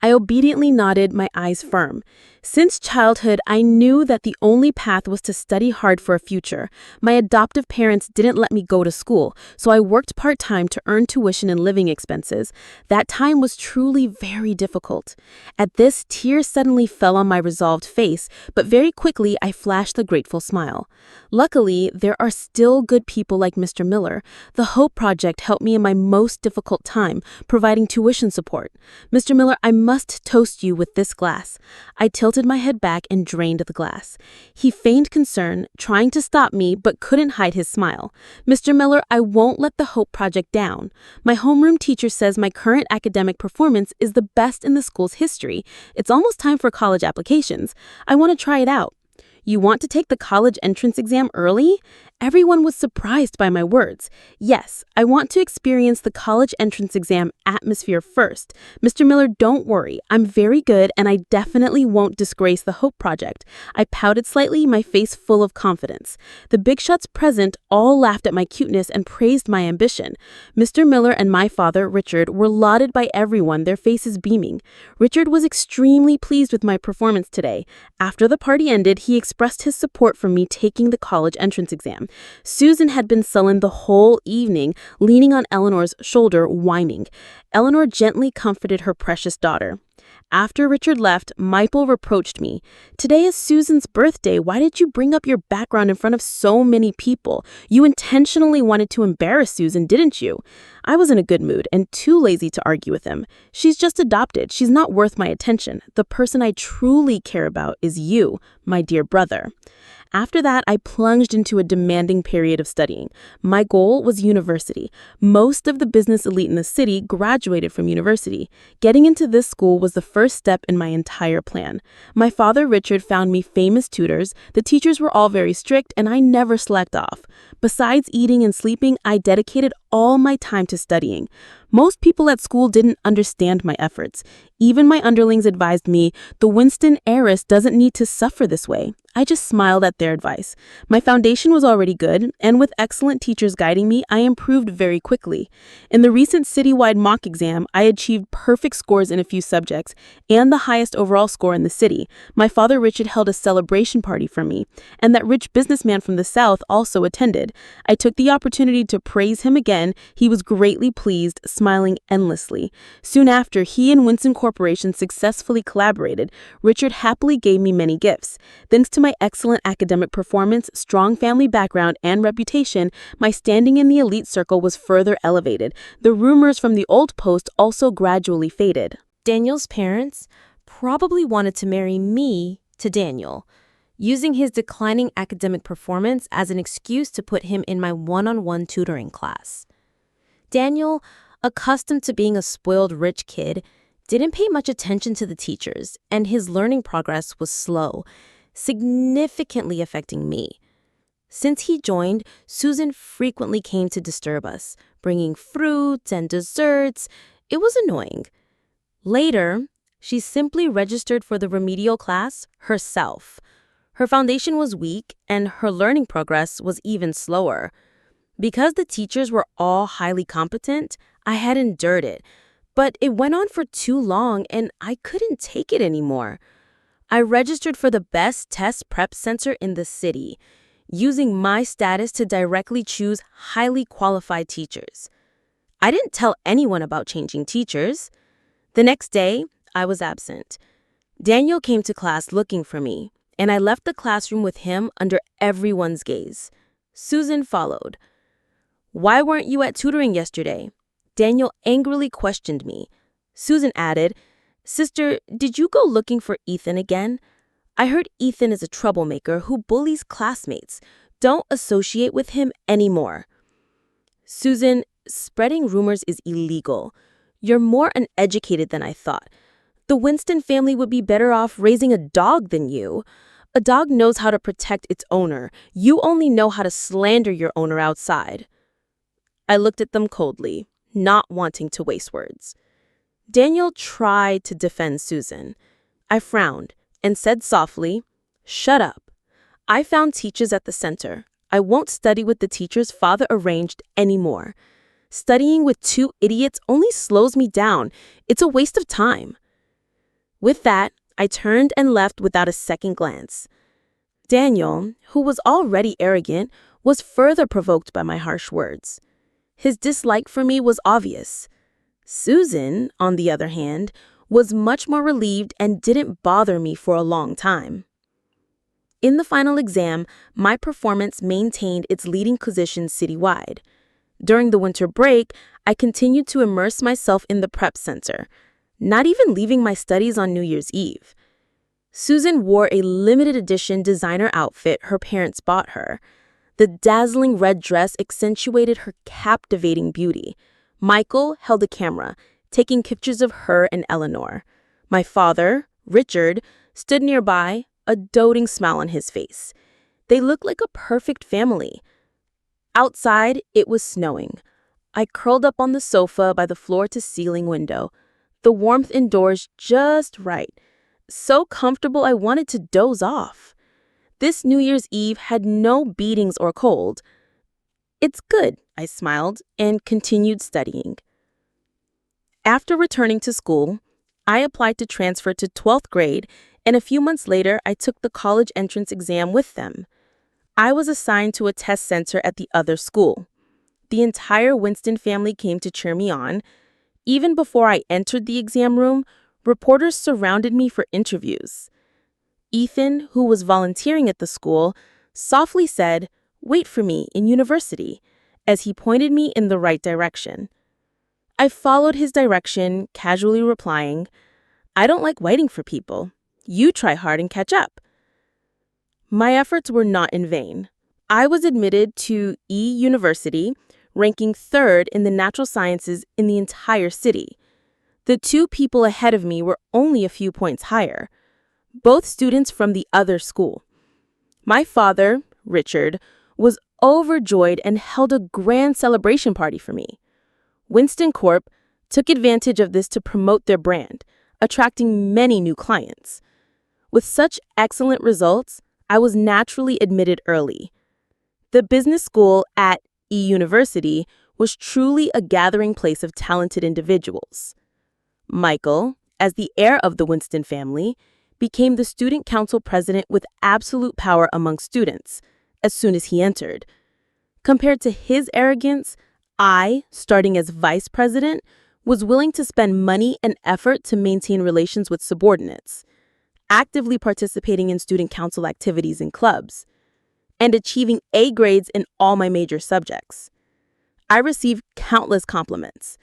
I obediently nodded, my eyes firm. Since childhood, I knew that the only path was to study hard for a future. My adoptive parents didn't let me go to school, so I worked part-time to earn tuition and living expenses. That time was truly very difficult. At this, tears suddenly fell on my resolved face, but very quickly I flashed a grateful smile. Luckily, there are still good people like Mr. Miller. The Hope Project helped me in my most difficult time, providing tuition support. Mr. Miller, I must toast you with this glass. I tilted my head back and drained the glass. He feigned concern, trying to stop me, but couldn't hide his smile. Mr. Miller, I won't let the Hope Project down. My homeroom teacher says my current academic performance is the best in the school's history. It's almost time for college applications. I want to try it out. You want to take the college entrance exam early? Everyone was surprised by my words. Yes, I want to experience the college entrance exam atmosphere first. Mr. Miller, don't worry. I'm very good and I definitely won't disgrace the Hope Project. I pouted slightly, my face full of confidence. The big shots present all laughed at my cuteness and praised my ambition. Mr. Miller and my father, Richard, were lauded by everyone, their faces beaming. Richard was extremely pleased with my performance today. After the party ended, he expressed his support for me taking the college entrance exam. Susan had been sullen the whole evening, leaning on Eleanor's shoulder, whining. Eleanor gently comforted her precious daughter. After Richard left, Michael reproached me. Today is Susan's birthday. Why did you bring up your background in front of so many people? You intentionally wanted to embarrass Susan, didn't you? I was in a good mood and too lazy to argue with him. She's just adopted. She's not worth my attention. The person I truly care about is you, my dear brother. After that, I plunged into a demanding period of studying. My goal was university. Most of the business elite in the city graduated from university. Getting into this school was the first step in my entire plan. My father, Richard, found me famous tutors. The teachers were all very strict, and I never slacked off. Besides eating and sleeping, I dedicated all my time to studying. Most people at school didn't understand my efforts. Even my underlings advised me, the Winston heiress doesn't need to suffer this way. I just smiled at their advice. My foundation was already good, and with excellent teachers guiding me, I improved very quickly. In the recent citywide mock exam, I achieved perfect scores in a few subjects and the highest overall score in the city. My father, Richard, held a celebration party for me, and that rich businessman from the South also attended. I took the opportunity to praise him again. He was greatly pleased, smiling endlessly. Soon after, he and Winston Corporation successfully collaborated. Richard happily gave me many gifts. Thanks to my excellent academic performance, strong family background, and reputation, my standing in the elite circle was further elevated. The rumors from the old post also gradually faded. Daniel's parents probably wanted to marry me to Daniel, using his declining academic performance as an excuse to put him in my one-on-one tutoring class. Daniel, accustomed to being a spoiled rich kid, didn't pay much attention to the teachers, and his learning progress was slow, significantly affecting me. Since he joined, Susan frequently came to disturb us, bringing fruits and desserts. It was annoying. Later, she simply registered for the remedial class herself. Her foundation was weak, and her learning progress was even slower. Because the teachers were all highly competent, I had endured it. But it went on for too long, and I couldn't take it anymore. I registered for the best test prep center in the city, using my status to directly choose highly qualified teachers. I didn't tell anyone about changing teachers. The next day, I was absent. Daniel came to class looking for me, and I left the classroom with him under everyone's gaze. Susan followed. "Why weren't you at tutoring yesterday?" Daniel angrily questioned me. Susan added, "Sister, did you go looking for Ethan again? I heard Ethan is a troublemaker who bullies classmates. Don't associate with him anymore." "Susan, spreading rumors is illegal. You're more uneducated than I thought. The Winston family would be better off raising a dog than you. A dog knows how to protect its owner. You only know how to slander your owner outside." I looked at them coldly, not wanting to waste words. Daniel tried to defend Susan. I frowned and said softly, "Shut up. I found teachers at the center. I won't study with the teachers father arranged anymore. Studying with two idiots only slows me down. It's a waste of time." With that, I turned and left without a second glance. Daniel, who was already arrogant, was further provoked by my harsh words. His dislike for me was obvious. Susan, on the other hand, was much more relieved and didn't bother me for a long time. In the final exam, my performance maintained its leading position citywide. During the winter break, I continued to immerse myself in the prep center, not even leaving my studies on New Year's Eve. Susan wore a limited edition designer outfit her parents bought her. The dazzling red dress accentuated her captivating beauty. Michael held a camera, taking pictures of her and Eleanor. My father, Richard, stood nearby, a doting smile on his face. They looked like a perfect family. Outside, it was snowing. I curled up on the sofa by the floor-to-ceiling window, the warmth indoors just right. So comfortable I wanted to doze off. This New Year's Eve had no beatings or cold. "It's good," I smiled and continued studying. After returning to school, I applied to transfer to 12th grade, and a few months later, I took the college entrance exam with them. I was assigned to a test center at the other school. The entire Winston family came to cheer me on. Even before I entered the exam room, reporters surrounded me for interviews. Ethan, who was volunteering at the school, softly said, "Wait for me in university," as he pointed me in the right direction. I followed his direction, casually replying, "I don't like waiting for people. You try hard and catch up." My efforts were not in vain. I was admitted to E University, ranking 3rd in the natural sciences in the entire city. The 2 people ahead of me were only a few points higher, both students from the other school. My father, Richard, was overjoyed and held a grand celebration party for me. Winston Corp took advantage of this to promote their brand, attracting many new clients. With such excellent results, I was naturally admitted early. The business school at E University was truly a gathering place of talented individuals. Michael, as the heir of the Winston family, became the student council president with absolute power among students as soon as he entered. Compared to his arrogance, I, starting as vice president, was willing to spend money and effort to maintain relations with subordinates, actively participating in student council activities and clubs, and achieving A grades in all my major subjects. I received countless compliments.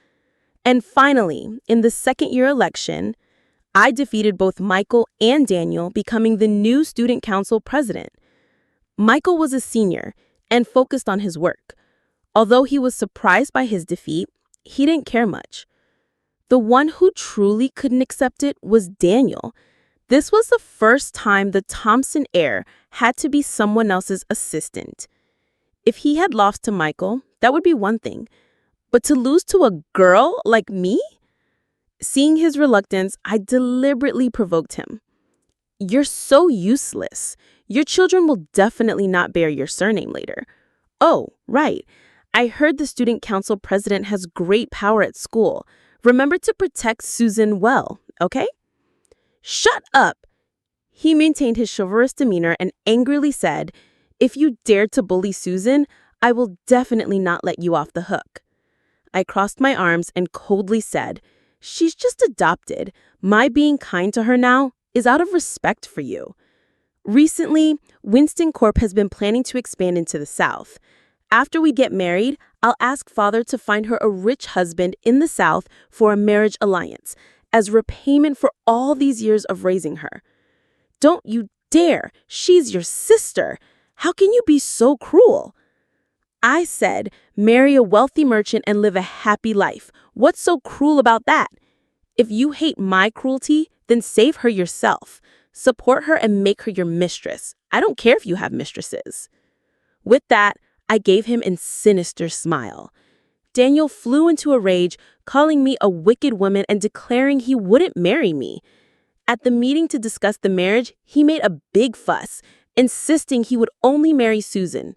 And finally, in the second-year election, I defeated both Michael and Daniel, becoming the new student council president. Michael was a senior and focused on his work. Although he was surprised by his defeat, he didn't care much. The one who truly couldn't accept it was Daniel. This was the first time the Thompson heir had to be someone else's assistant. If he had lost to Michael, that would be one thing. But to lose to a girl like me? Seeing his reluctance, I deliberately provoked him. "You're so useless. Your children will definitely not bear your surname later. Oh, right. I heard the student council president has great power at school. Remember to protect Susan well, okay?" "Shut up!" He maintained his chivalrous demeanor and angrily said, "If you dare to bully Susan, I will definitely not let you off the hook." I crossed my arms and coldly said, "She's just adopted. My being kind to her now is out of respect for you." Recently, Winston Corp has been planning to expand into the South. After we get married, I'll ask Father to find her a rich husband in the South for a marriage alliance, as repayment for all these years of raising her. "Don't you dare! She's your sister! How can you be so cruel?" I said, "Marry a wealthy merchant and live a happy life. What's so cruel about that? If you hate my cruelty, then save her yourself. Support her and make her your mistress. I don't care if you have mistresses." With that, I gave him a sinister smile. Daniel flew into a rage, calling me a wicked woman and declaring he wouldn't marry me. At the meeting to discuss the marriage, he made a big fuss, insisting he would only marry Susan.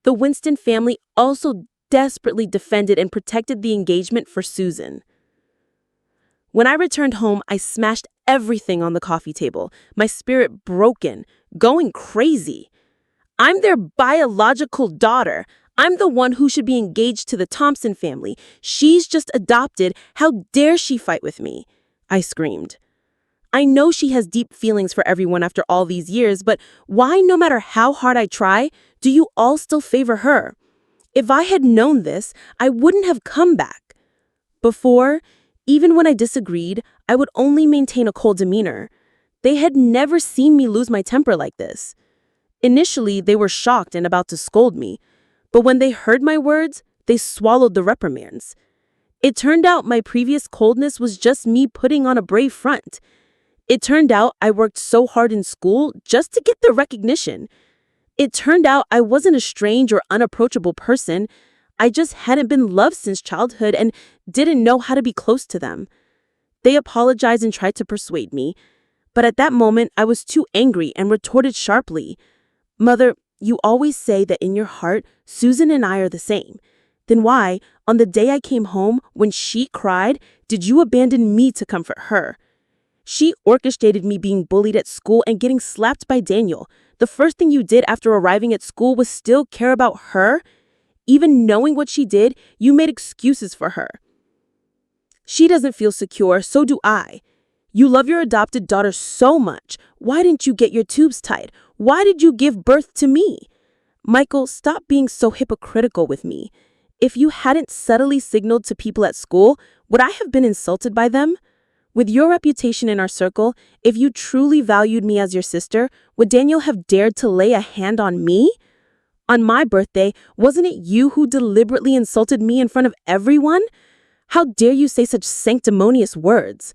The Winston family also desperately defended and protected the engagement for Susan. When I returned home, I smashed everything on the coffee table, my spirit broken, going crazy. I'm their biological daughter. I'm the one who should be engaged to the Thompson family. She's just adopted. How dare she fight with me? I screamed. I know she has deep feelings for everyone after all these years, but why, no matter how hard I try, do you all still favor her? If I had known this, I wouldn't have come back. Before, even when I disagreed, I would only maintain a cold demeanor. They had never seen me lose my temper like this. Initially, they were shocked and about to scold me, but when they heard my words, they swallowed the reprimands. It turned out my previous coldness was just me putting on a brave front. It turned out I worked so hard in school just to get the recognition. It turned out I wasn't a strange or unapproachable person. I just hadn't been loved since childhood and didn't know how to be close to them. They apologized and tried to persuade me, but at that moment I was too angry and retorted sharply, "Mother, you always say that in your heart, Susan and I are the same. Then why, on the day I came home, when she cried, did you abandon me to comfort her? She orchestrated me being bullied at school and getting slapped by Daniel. The first thing you did after arriving at school was still care about her? Even knowing what she did, you made excuses for her. She doesn't feel secure, so do I. You love your adopted daughter so much. Why didn't you get your tubes tied? Why did you give birth to me? Michael, stop being so hypocritical with me. If you hadn't subtly signaled to people at school, would I have been insulted by them? With your reputation in our circle, if you truly valued me as your sister, would Daniel have dared to lay a hand on me? On my birthday, wasn't it you who deliberately insulted me in front of everyone? How dare you say such sanctimonious words?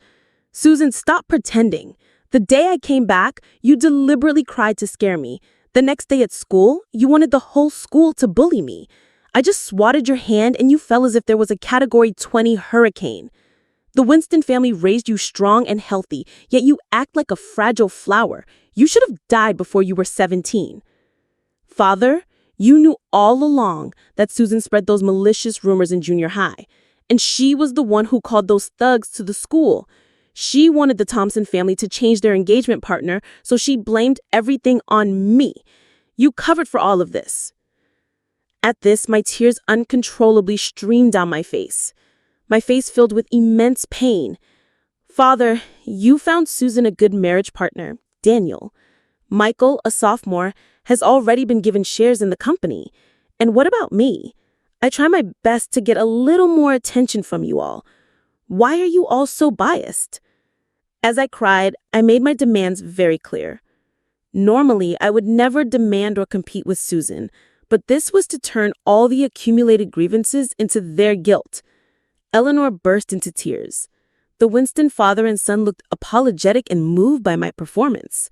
Susan, stop pretending. The day I came back, you deliberately cried to scare me. The next day at school, you wanted the whole school to bully me. I just swatted your hand and you fell as if there was a Category 20 hurricane. The Winston family raised you strong and healthy, yet you act like a fragile flower. You should have died before you were 17. Father, you knew all along that Susan spread those malicious rumors in junior high, and she was the one who called those thugs to the school. She wanted the Thompson family to change their engagement partner, so she blamed everything on me. You covered for all of this. At this, my tears uncontrollably streamed down my face filled with immense pain. Father, you found Susan a good marriage partner, Daniel. Michael, a sophomore, has already been given shares in the company. And what about me? I try my best to get a little more attention from you all. Why are you all so biased? As I cried, I made my demands very clear. Normally, I would never demand or compete with Susan, but this was to turn all the accumulated grievances into their guilt. Eleanor burst into tears. The Winston father and son looked apologetic and moved by my performance.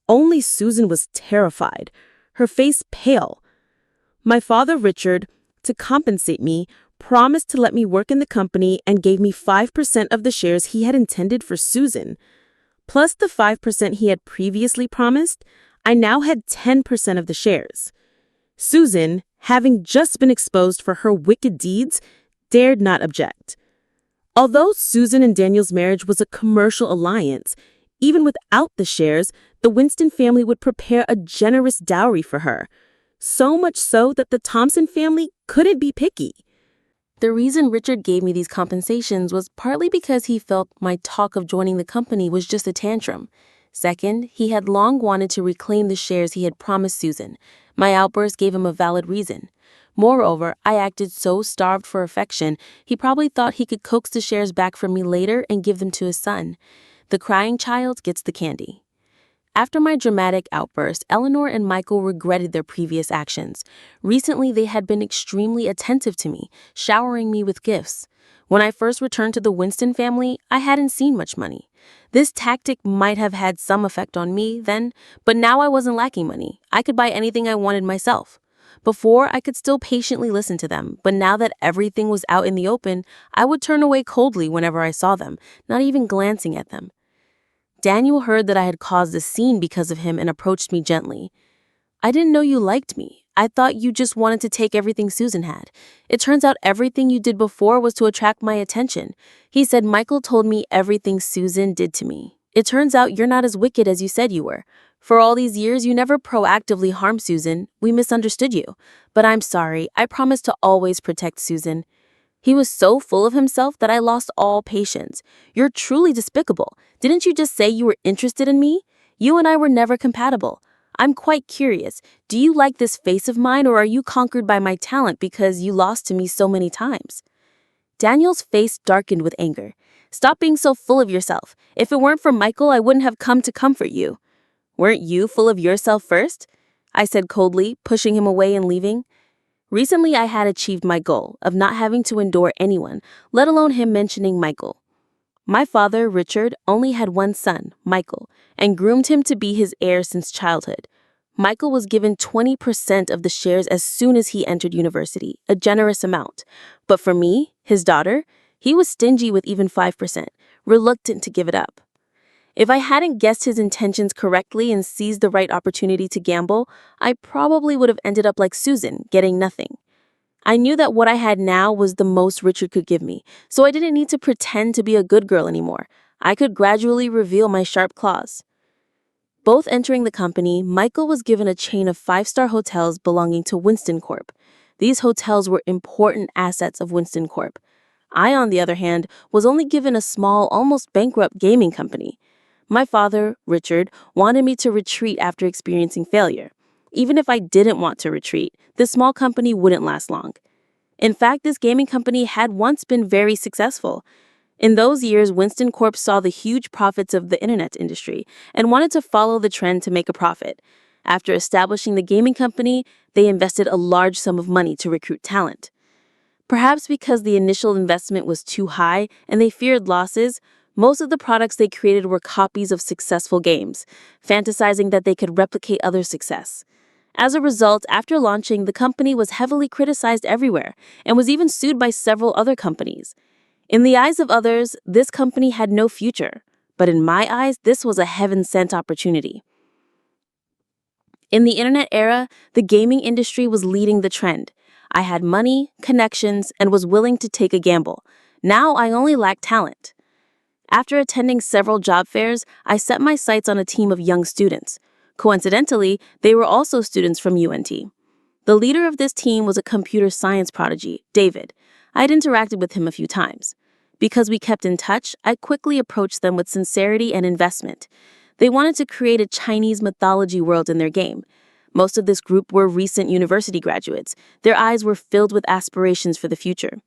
Only Susan was terrified, her face pale. My father, Richard, to compensate me, promised to let me work in the company and gave me 5% of the shares he had intended for Susan. Plus the 5% he had previously promised, I now had 10% of the shares. Susan, having just been exposed for her wicked deeds, dared not object. Although Susan and Daniel's marriage was a commercial alliance, even without the shares, the Winston family would prepare a generous dowry for her. So much so that the Thompson family couldn't be picky. The reason Richard gave me these compensations was partly because he felt my talk of joining the company was just a tantrum. Second, he had long wanted to reclaim the shares he had promised Susan. My outburst gave him a valid reason. Moreover, I acted so starved for affection, he probably thought he could coax the shares back from me later and give them to his son. The crying child gets the candy. After my dramatic outburst, Eleanor and Michael regretted their previous actions. Recently, they had been extremely attentive to me, showering me with gifts. When I first returned to the Winston family, I hadn't seen much money. This tactic might have had some effect on me then, but now I wasn't lacking money. I could buy anything I wanted myself. Before, I could still patiently listen to them, but now that everything was out in the open, I would turn away coldly whenever I saw them, not even glancing at them. Daniel heard that I had caused a scene because of him and approached me gently. "I didn't know you liked me. I thought you just wanted to take everything Susan had. It turns out everything you did before was to attract my attention." He said, "Michael told me everything Susan did to me." It turns out you're not as wicked as you said you were. For all these years, you never proactively harmed Susan. We misunderstood you. But I'm sorry. I promise to always protect Susan." He was so full of himself that I lost all patience. "You're truly despicable. Didn't you just say you were interested in me? You and I were never compatible. I'm quite curious. Do you like this face of mine, or are you conquered by my talent because you lost to me so many times?" Daniel's face darkened with anger. "Stop being so full of yourself. If it weren't for Michael, I wouldn't have come to comfort you." "Weren't you full of yourself first?" I said coldly, pushing him away and leaving. Recently, I had achieved my goal of not having to endure anyone, let alone him mentioning Michael. My father, Richard, only had one son, Michael, and groomed him to be his heir since childhood. Michael was given 20% of the shares as soon as he entered university, a generous amount. But for me, his daughter, he was stingy with even 5%, reluctant to give it up. If I hadn't guessed his intentions correctly and seized the right opportunity to gamble, I probably would have ended up like Susan, getting nothing. I knew that what I had now was the most Richard could give me, so I didn't need to pretend to be a good girl anymore. I could gradually reveal my sharp claws. Both entering the company, Michael was given a chain of 5-star hotels belonging to Winston Corp. These hotels were important assets of Winston Corp. I, on the other hand, was only given a small, almost bankrupt gaming company. My father, Richard, wanted me to retreat after experiencing failure. Even if I didn't want to retreat, this small company wouldn't last long. In fact, this gaming company had once been very successful. In those years, Winston Corp saw the huge profits of the internet industry and wanted to follow the trend to make a profit. After establishing the gaming company, they invested a large sum of money to recruit talent. Perhaps because the initial investment was too high and they feared losses, most of the products they created were copies of successful games, fantasizing that they could replicate others' success. As a result, after launching, the company was heavily criticized everywhere and was even sued by several other companies. In the eyes of others, this company had no future, but in my eyes, this was a heaven-sent opportunity. In the internet era, the gaming industry was leading the trend. I had money, connections, and was willing to take a gamble. Now I only lacked talent. After attending several job fairs, I set my sights on a team of young students. Coincidentally, they were also students from UNT. The leader of this team was a computer science prodigy, David. I had interacted with him a few times. Because we kept in touch, I quickly approached them with sincerity and investment. They wanted to create a Chinese mythology world in their game. Most of this group were recent university graduates. Their eyes were filled with aspirations for the future.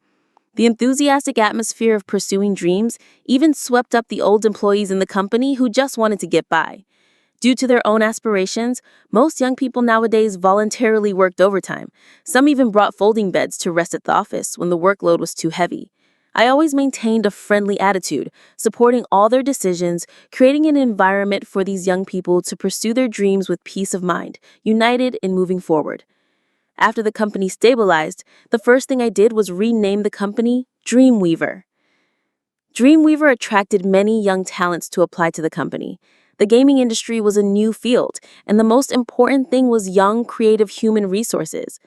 The enthusiastic atmosphere of pursuing dreams even swept up the old employees in the company who just wanted to get by. Due to their own aspirations, most young people nowadays voluntarily worked overtime. Some even brought folding beds to rest at the office when the workload was too heavy. I always maintained a friendly attitude, supporting all their decisions, creating an environment for these young people to pursue their dreams with peace of mind, united in moving forward. After the company stabilized, the first thing I did was rename the company Dreamweaver. Dreamweaver attracted many young talents to apply to the company. The gaming industry was a new field, and the most important thing was young, creative human resources.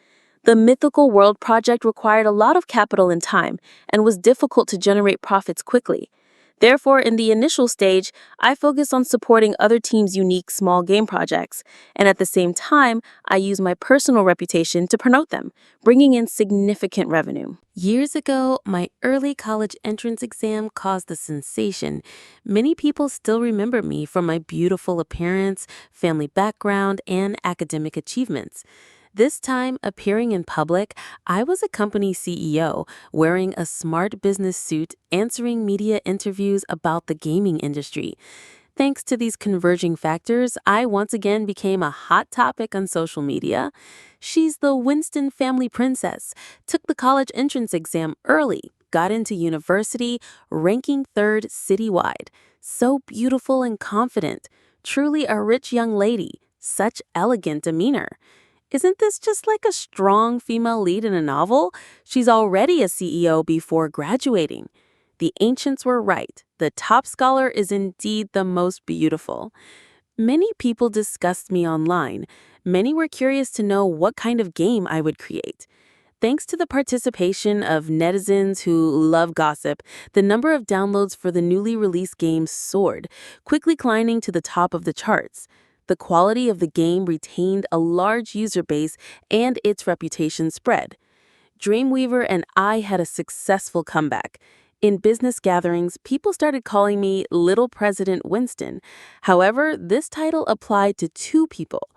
The Mythical World project required a lot of capital and time, and was difficult to generate profits quickly. Therefore, in the initial stage, I focused on supporting other teams' unique small game projects, and at the same time, I used my personal reputation to promote them, bringing in significant revenue. Years ago, my early college entrance exam caused a sensation. Many people still remember me for my beautiful appearance, family background, and academic achievements. This time, appearing in public, I was a company CEO, wearing a smart business suit, answering media interviews about the gaming industry. Thanks to these converging factors, I once again became a hot topic on social media. She's the Winston family princess, took the college entrance exam early, got into university, ranking 3rd citywide. So beautiful and confident, truly a rich young lady, such elegant demeanor. Isn't this just like a strong female lead in a novel? She's already a CEO before graduating. The ancients were right. The top scholar is indeed the most beautiful. Many people discussed me online. Many were curious to know what kind of game I would create. Thanks to the participation of netizens who love gossip, the number of downloads for the newly released game soared, quickly climbing to the top of the charts. The quality of the game retained a large user base and its reputation spread. Dreamweaver and I had a successful comeback. In business gatherings, people started calling me Little President Winston. However, this title applied to two people.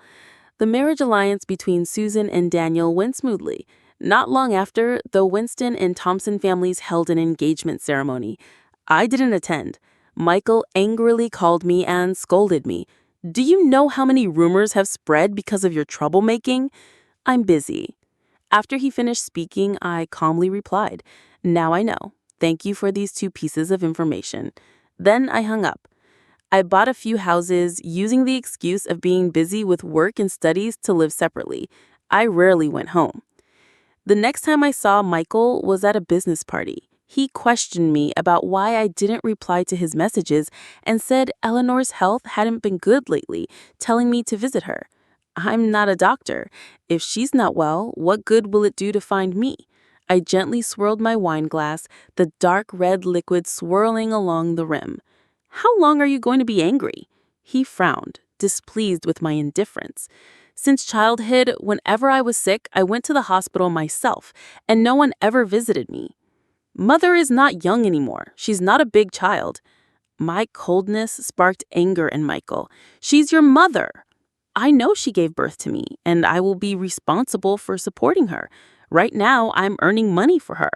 The marriage alliance between Susan and Daniel went smoothly. Not long after, the Winston and Thompson families held an engagement ceremony. I didn't attend. Michael angrily called me and scolded me. "Do you know how many rumors have spread because of your troublemaking?" "I'm busy." After he finished speaking, I calmly replied, "Now I know. Thank you for these two pieces of information." Then I hung up. I bought a few houses using the excuse of being busy with work and studies to live separately. I rarely went home. The next time I saw Michael was at a business party. He questioned me about why I didn't reply to his messages and said Eleanor's health hadn't been good lately, telling me to visit her. I'm not a doctor. If she's not well, what good will it do to find me? I gently swirled my wine glass, the dark red liquid swirling along the rim. "How long are you going to be angry?" He frowned, displeased with my indifference. Since childhood, whenever I was sick, I went to the hospital myself, and no one ever visited me. "Mother is not young anymore. She's not a big child." My coldness sparked anger in Michael. "She's your mother." "I know she gave birth to me, and I will be responsible for supporting her. Right now, I'm earning money for her."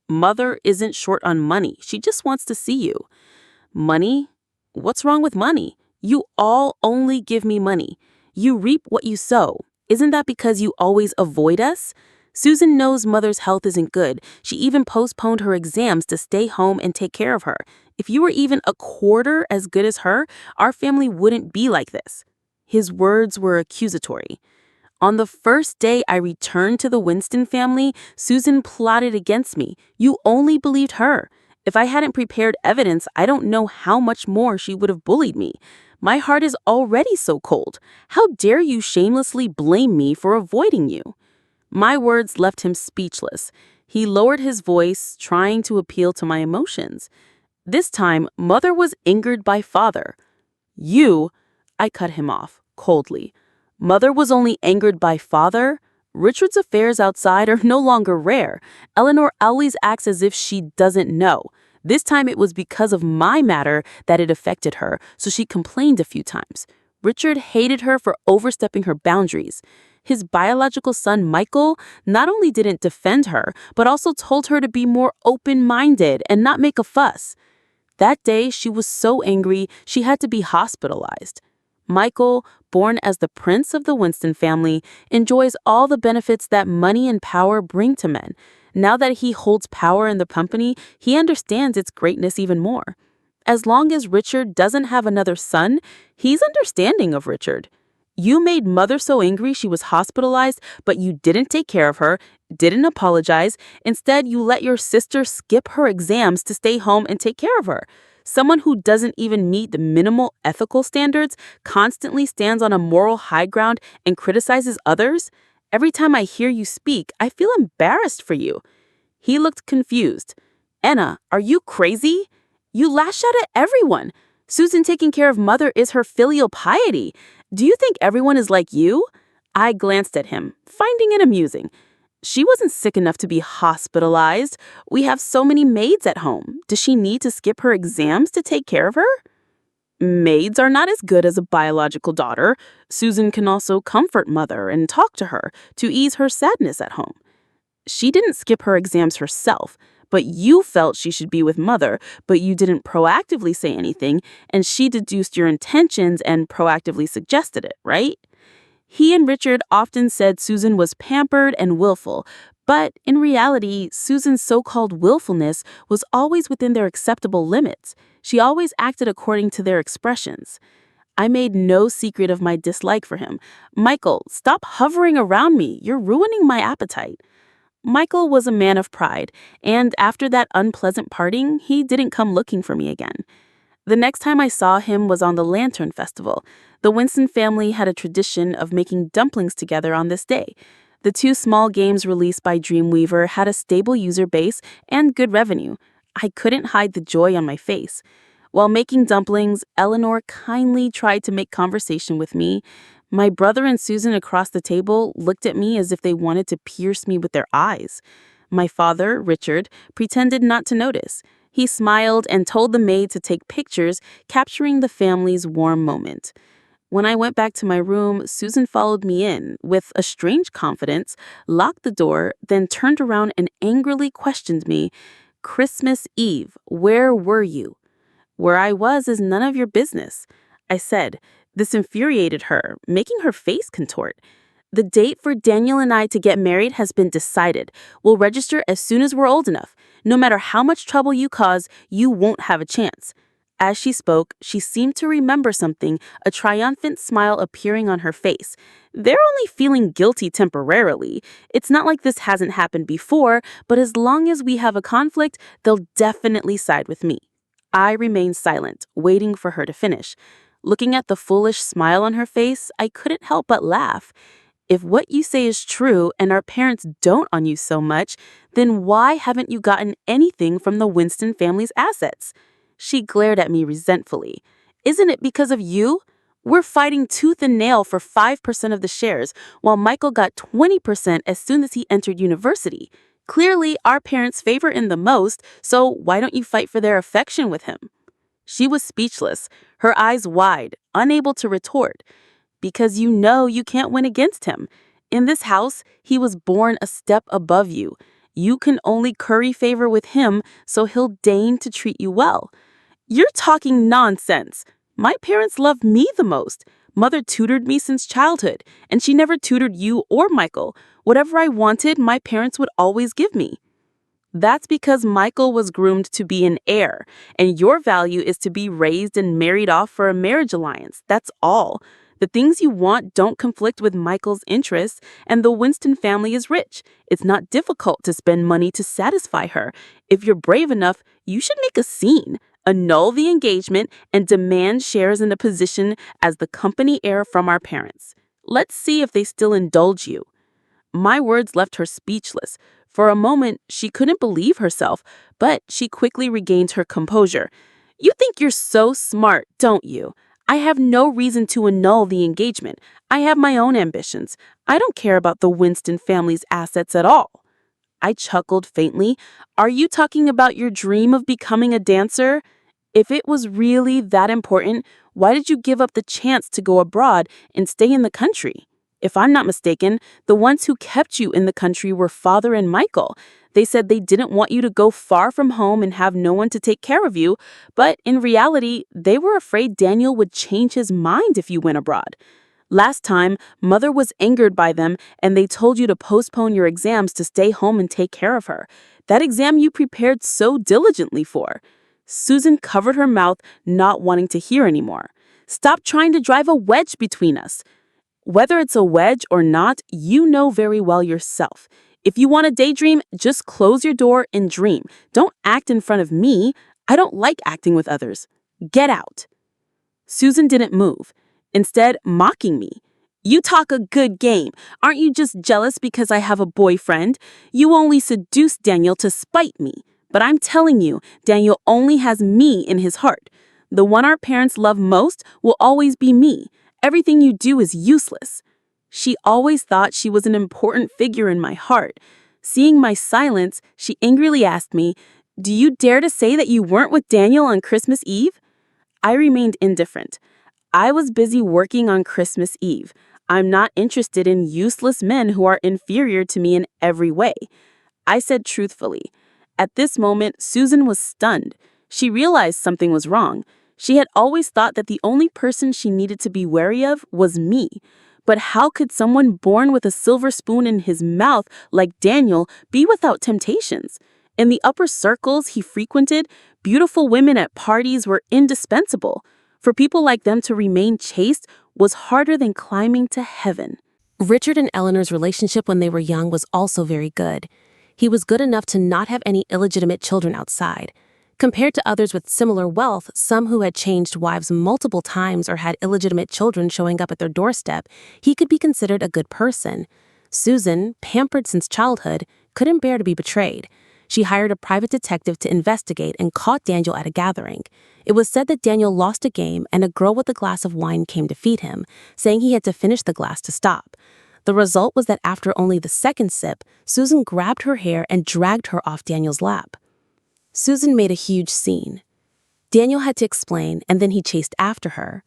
"Mother isn't short on money. She just wants to see you." "Money? What's wrong with money? You all only give me money. You reap what you sow. Isn't that because you always avoid us?" Susan knows Mother's health isn't good. She even postponed her exams to stay home and take care of her. If you were even a quarter as good as her, our family wouldn't be like this. His words were accusatory. On the first day I returned to the Winston family, Susan plotted against me. You only believed her. If I hadn't prepared evidence, I don't know how much more she would have bullied me. My heart is already so cold. How dare you shamelessly blame me for avoiding you? My words left him speechless. He lowered his voice, trying to appeal to my emotions. This time, Mother was angered by Father. "You," I cut him off, coldly. "Mother was only angered by Father? Richard's affairs outside are no longer rare. Eleanor always acts as if she doesn't know. This time it was because of my matter that it affected her, so she complained a few times. Richard hated her for overstepping her boundaries. His biological son, Michael, not only didn't defend her, but also told her to be more open-minded and not make a fuss. That day, she was so angry she had to be hospitalized. Michael, born as the prince of the Winston family, enjoys all the benefits that money and power bring to men. Now that he holds power in the company, he understands its greatness even more. As long as Richard doesn't have another son, he's understanding of Richard. You made Mother so angry she was hospitalized, but you didn't take care of her, didn't apologize. Instead, you let your sister skip her exams to stay home and take care of her. Someone who doesn't even meet the minimal ethical standards constantly stands on a moral high ground and criticizes others. Every time I hear you speak, I feel embarrassed for you." He looked confused. "Anna, are you crazy? You lash out at everyone. Susan taking care of Mother is her filial piety. Do you think everyone is like you?" I glanced at him, finding it amusing. "She wasn't sick enough to be hospitalized. We have so many maids at home. Does she need to skip her exams to take care of her?" "Maids are not as good as a biological daughter. Susan can also comfort Mother and talk to her to ease her sadness at home." "She didn't skip her exams herself, but you felt she should be with Mother, but you didn't proactively say anything, and she deduced your intentions and proactively suggested it, right?" He and Richard often said Susan was pampered and willful, but in reality, Susan's so-called willfulness was always within their acceptable limits. She always acted according to their expressions. I made no secret of my dislike for him. "Michael, stop hovering around me. You're ruining my appetite." Michael was a man of pride, and after that unpleasant parting, he didn't come looking for me again. The next time I saw him was on the Lantern Festival. The Winston family had a tradition of making dumplings together on this day. The two small games released by Dreamweaver had a stable user base and good revenue. I couldn't hide the joy on my face. While making dumplings, Eleanor kindly tried to make conversation with me. My brother and Susan across the table looked at me as if they wanted to pierce me with their eyes. My father, Richard, pretended not to notice. He smiled and told the maid to take pictures, capturing the family's warm moment. When I went back to my room, Susan followed me in with a strange confidence, locked the door, then turned around and angrily questioned me. "Christmas Eve, where were you?" "Where I was is none of your business," I said. This infuriated her, making her face contort. "The date for Daniel and I to get married has been decided. We'll register as soon as we're old enough. No matter how much trouble you cause, you won't have a chance." As she spoke, she seemed to remember something, a triumphant smile appearing on her face. "They're only feeling guilty temporarily. It's not like this hasn't happened before, but as long as we have a conflict, they'll definitely side with me." I remained silent, waiting for her to finish. Looking at the foolish smile on her face, I couldn't help but laugh. "If what you say is true and our parents dote on you so much, then why haven't you gotten anything from the Winston family's assets?" She glared at me resentfully. "Isn't it because of you? We're fighting tooth and nail for 5% of the shares, while Michael got 20% as soon as he entered university. Clearly, our parents favor him the most, so why don't you fight for their affection with him?" She was speechless, her eyes wide, unable to retort. "Because you know you can't win against him. In this house, he was born a step above you. You can only curry favor with him, so he'll deign to treat you well." "You're talking nonsense. My parents love me the most. Mother tutored me since childhood, and she never tutored you or Michael. Whatever I wanted, my parents would always give me." "That's because Michael was groomed to be an heir, and your value is to be raised and married off for a marriage alliance. That's all. The things you want don't conflict with Michael's interests, and the Winston family is rich. It's not difficult to spend money to satisfy her. If you're brave enough, you should make a scene, annul the engagement, and demand shares in a position as the company heir from our parents. Let's see if they still indulge you." My words left her speechless. For a moment, she couldn't believe herself, but she quickly regained her composure. "You think you're so smart, don't you? I have no reason to annul the engagement. I have my own ambitions. I don't care about the Winston family's assets at all." I chuckled faintly. "Are you talking about your dream of becoming a dancer? If it was really that important, why did you give up the chance to go abroad and stay in the country? If I'm not mistaken, the ones who kept you in the country were Father and Michael. They said they didn't want you to go far from home and have no one to take care of you, but in reality, they were afraid Daniel would change his mind if you went abroad. Last time, Mother was angered by them, and they told you to postpone your exams to stay home and take care of her. That exam you prepared so diligently for." Susan covered her mouth, not wanting to hear anymore. "Stop trying to drive a wedge between us. Whether it's a wedge or not, you know very well yourself. If you want to daydream, just close your door and dream. Don't act in front of me. I don't like acting with others. Get out." Susan didn't move, instead mocking me. "You talk a good game. Aren't you just jealous because I have a boyfriend? You only seduced Daniel to spite me. But I'm telling you, Daniel only has me in his heart. The one our parents love most will always be me. Everything you do is useless." She always thought she was an important figure in my heart. Seeing my silence, she angrily asked me, "Do you dare to say that you weren't with Daniel on Christmas Eve?" I remained indifferent. "I was busy working on Christmas Eve. I'm not interested in useless men who are inferior to me in every way," I said truthfully. At this moment, Susan was stunned. She realized something was wrong. She had always thought that the only person she needed to be wary of was me. But how could someone born with a silver spoon in his mouth like Daniel be without temptations? In the upper circles he frequented, beautiful women at parties were indispensable. For people like them to remain chaste was harder than climbing to heaven. Richard and Eleanor's relationship when they were young was also very good. He was good enough to not have any illegitimate children outside. Compared to others with similar wealth, some who had changed wives multiple times or had illegitimate children showing up at their doorstep, he could be considered a good person. Susan, pampered since childhood, couldn't bear to be betrayed. She hired a private detective to investigate and caught Daniel at a gathering. It was said that Daniel lost a game and a girl with a glass of wine came to feed him, saying he had to finish the glass to stop. The result was that after only the second sip, Susan grabbed her hair and dragged her off Daniel's lap. Susan made a huge scene. Daniel had to explain, and then he chased after her.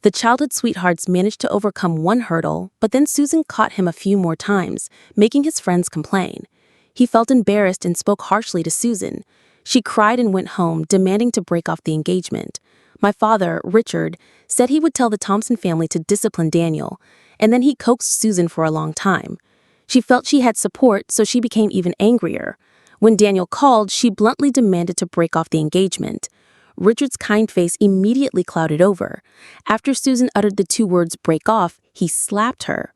The childhood sweethearts managed to overcome one hurdle, but then Susan caught him a few more times, making his friends complain. He felt embarrassed and spoke harshly to Susan. She cried and went home, demanding to break off the engagement. My father, Richard, said he would tell the Thompson family to discipline Daniel, and then he coaxed Susan for a long time. She felt she had support, so she became even angrier. When Daniel called, she bluntly demanded to break off the engagement. Richard's kind face immediately clouded over. After Susan uttered the two words "break off," he slapped her.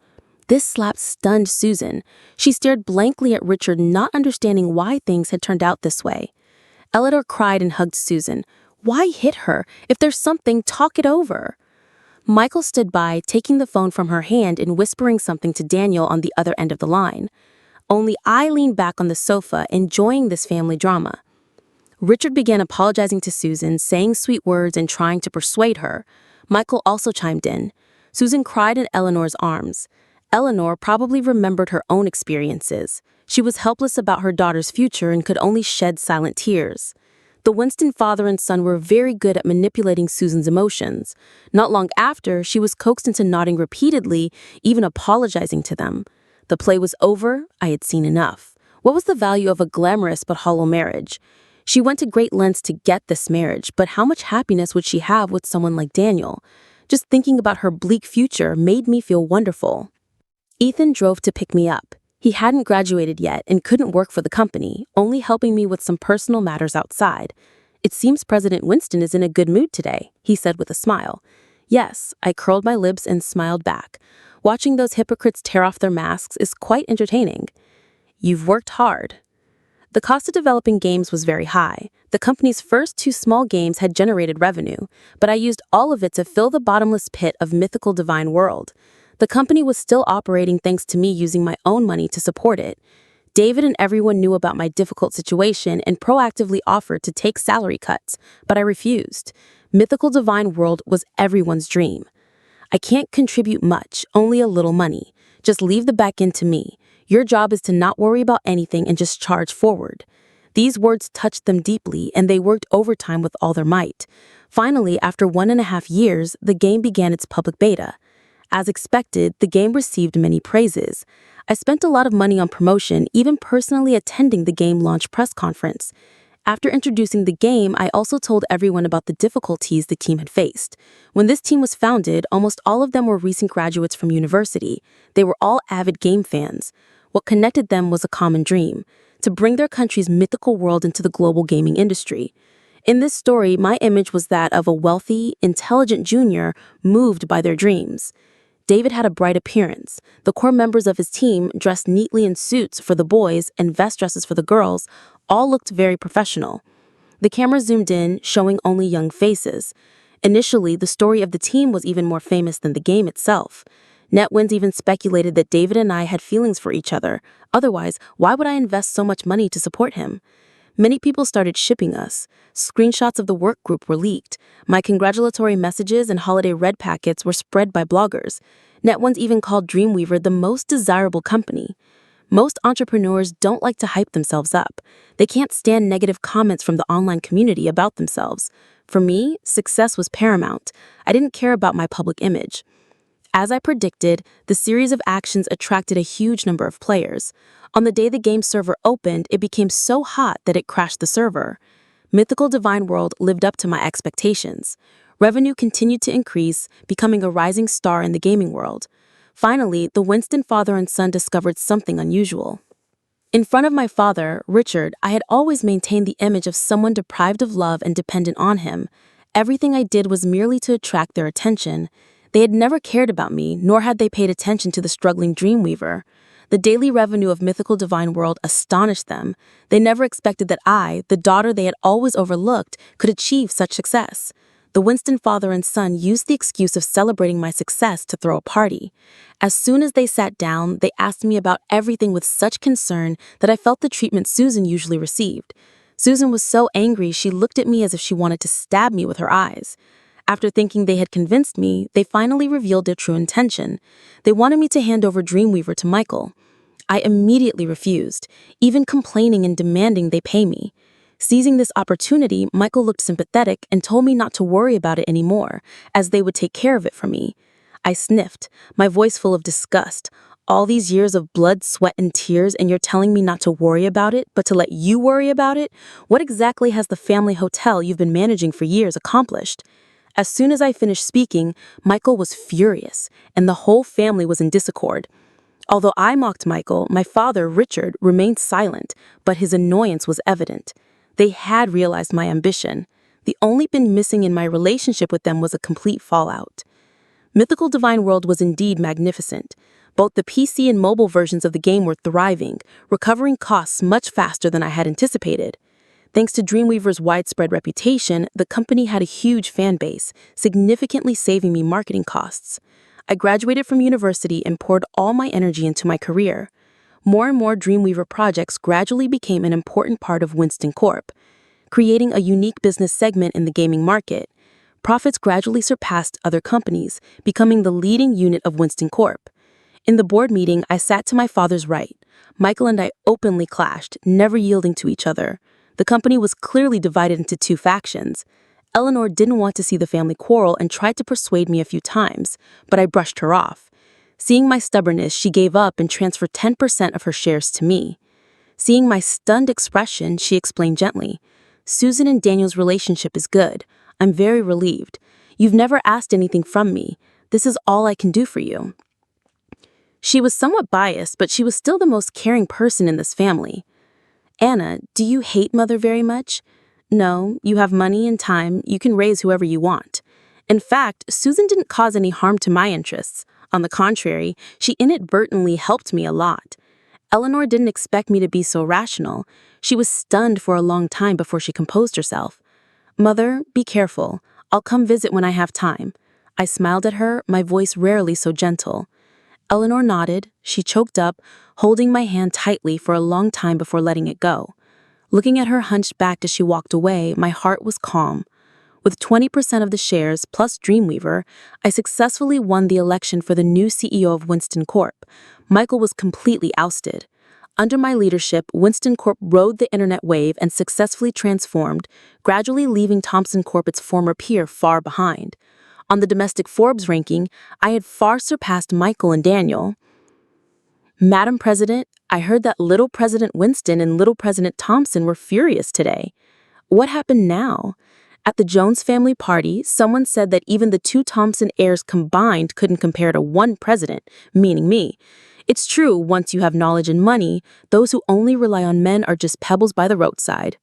This slap stunned Susan. She stared blankly at Richard, not understanding why things had turned out this way. Eleanor cried and hugged Susan. Why hit her? If there's something, talk it over. Michael stood by, taking the phone from her hand and whispering something to Daniel on the other end of the line. Only I leaned back on the sofa, enjoying this family drama. Richard began apologizing to Susan, saying sweet words and trying to persuade her. Michael also chimed in. Susan cried in Eleanor's arms. Eleanor probably remembered her own experiences. She was helpless about her daughter's future and could only shed silent tears. The Winston father and son were very good at manipulating Susan's emotions. Not long after, she was coaxed into nodding repeatedly, even apologizing to them. The play was over. I had seen enough. What was the value of a glamorous but hollow marriage? She went to great lengths to get this marriage, but how much happiness would she have with someone like Daniel? Just thinking about her bleak future made me feel wonderful. Ethan drove to pick me up. He hadn't graduated yet and couldn't work for the company, only helping me with some personal matters outside. It seems President Winston is in a good mood today, he said with a smile. Yes, I curled my lips and smiled back. Watching those hypocrites tear off their masks is quite entertaining. You've worked hard. The cost of developing games was very high. The company's first 2 small games had generated revenue, but I used all of it to fill the bottomless pit of mythical divine world. The company was still operating thanks to me using my own money to support it. David and everyone knew about my difficult situation and proactively offered to take salary cuts, but I refused. Mythical Divine World was everyone's dream. I can't contribute much, only a little money. Just leave the back end to me. Your job is to not worry about anything and just charge forward. These words touched them deeply, and they worked overtime with all their might. Finally, after 1.5 years, the game began its public beta. As expected, the game received many praises. I spent a lot of money on promotion, even personally attending the game launch press conference. After introducing the game, I also told everyone about the difficulties the team had faced. When this team was founded, almost all of them were recent graduates from university. They were all avid game fans. What connected them was a common dream: to bring their country's mythical world into the global gaming industry. In this story, my image was that of a wealthy, intelligent junior moved by their dreams. David had a bright appearance. The core members of his team, dressed neatly in suits for the boys and vest dresses for the girls, all looked very professional. The camera zoomed in, showing only young faces. Initially, the story of the team was even more famous than the game itself. NetWins even speculated that David and I had feelings for each other. Otherwise, why would I invest so much money to support him? Many people started shipping us. Screenshots of the work group were leaked. My congratulatory messages and holiday red packets were spread by bloggers. NetOnes even called Dreamweaver the most desirable company. Most entrepreneurs don't like to hype themselves up. They can't stand negative comments from the online community about themselves. For me, success was paramount. I didn't care about my public image. As I predicted, the series of actions attracted a huge number of players. On the day the game server opened, it became so hot that it crashed the server. Mythical Divine World lived up to my expectations. Revenue continued to increase, becoming a rising star in the gaming world. Finally, the Winston father and son discovered something unusual. In front of my father, Richard, I had always maintained the image of someone deprived of love and dependent on him. Everything I did was merely to attract their attention. They had never cared about me, nor had they paid attention to the struggling Dreamweaver. The daily revenue of Mythical Divine World astonished them. They never expected that I, the daughter they had always overlooked, could achieve such success. The Winston father and son used the excuse of celebrating my success to throw a party. As soon as they sat down, they asked me about everything with such concern that I felt the treatment Susan usually received. Susan was so angry she looked at me as if she wanted to stab me with her eyes. After thinking they had convinced me, they finally revealed their true intention. They wanted me to hand over Dreamweaver to Michael. I immediately refused, even complaining and demanding they pay me. Seizing this opportunity, Michael looked sympathetic and told me not to worry about it anymore, as they would take care of it for me. I sniffed, my voice full of disgust. All these years of blood, sweat, and tears, and you're telling me not to worry about it, but to let you worry about it? What exactly has the family hotel you've been managing for years accomplished? As soon as I finished speaking, Michael was furious, and the whole family was in disaccord. Although I mocked Michael, my father, Richard, remained silent, but his annoyance was evident. They had realized my ambition. The only thing missing in my relationship with them was a complete fallout. Mythical Divine World was indeed magnificent. Both the PC and mobile versions of the game were thriving, recovering costs much faster than I had anticipated. Thanks to Dreamweaver's widespread reputation, the company had a huge fan base, significantly saving me marketing costs. I graduated from university and poured all my energy into my career. More and more Dreamweaver projects gradually became an important part of Winston Corp, creating a unique business segment in the gaming market. Profits gradually surpassed other companies, becoming the leading unit of Winston Corp. In the board meeting, I sat to my father's right. Michael and I openly clashed, never yielding to each other. The company was clearly divided into two factions. Eleanor didn't want to see the family quarrel and tried to persuade me a few times, but I brushed her off. Seeing my stubbornness, she gave up and transferred 10% of her shares to me. Seeing my stunned expression, she explained gently, "Susan and Daniel's relationship is good. I'm very relieved. You've never asked anything from me. This is all I can do for you." She was somewhat biased, but she was still the most caring person in this family. "Anna, do you hate Mother very much?" "No, you have money and time. You can raise whoever you want." In fact, Susan didn't cause any harm to my interests. On the contrary, she inadvertently helped me a lot. Eleanor didn't expect me to be so rational. She was stunned for a long time before she composed herself. "Mother, be careful. I'll come visit when I have time." I smiled at her, my voice rarely so gentle. Eleanor nodded. She choked up, holding my hand tightly for a long time before letting it go. Looking at her hunched back as she walked away, my heart was calm. With 20% of the shares plus Dreamweaver, I successfully won the election for the new CEO of Winston Corp. Michael was completely ousted. Under my leadership, Winston Corp rode the internet wave and successfully transformed, gradually leaving Thomson Corp, its former peer, far behind. On the domestic Forbes ranking, I had far surpassed Michael and Daniel. "Madam President, I heard that little President Winston and little President Thompson were furious today. What happened now?" At the Jones family party, someone said that even the two Thompson heirs combined couldn't compare to one president, meaning me. It's true, once you have knowledge and money, those who only rely on men are just pebbles by the roadside.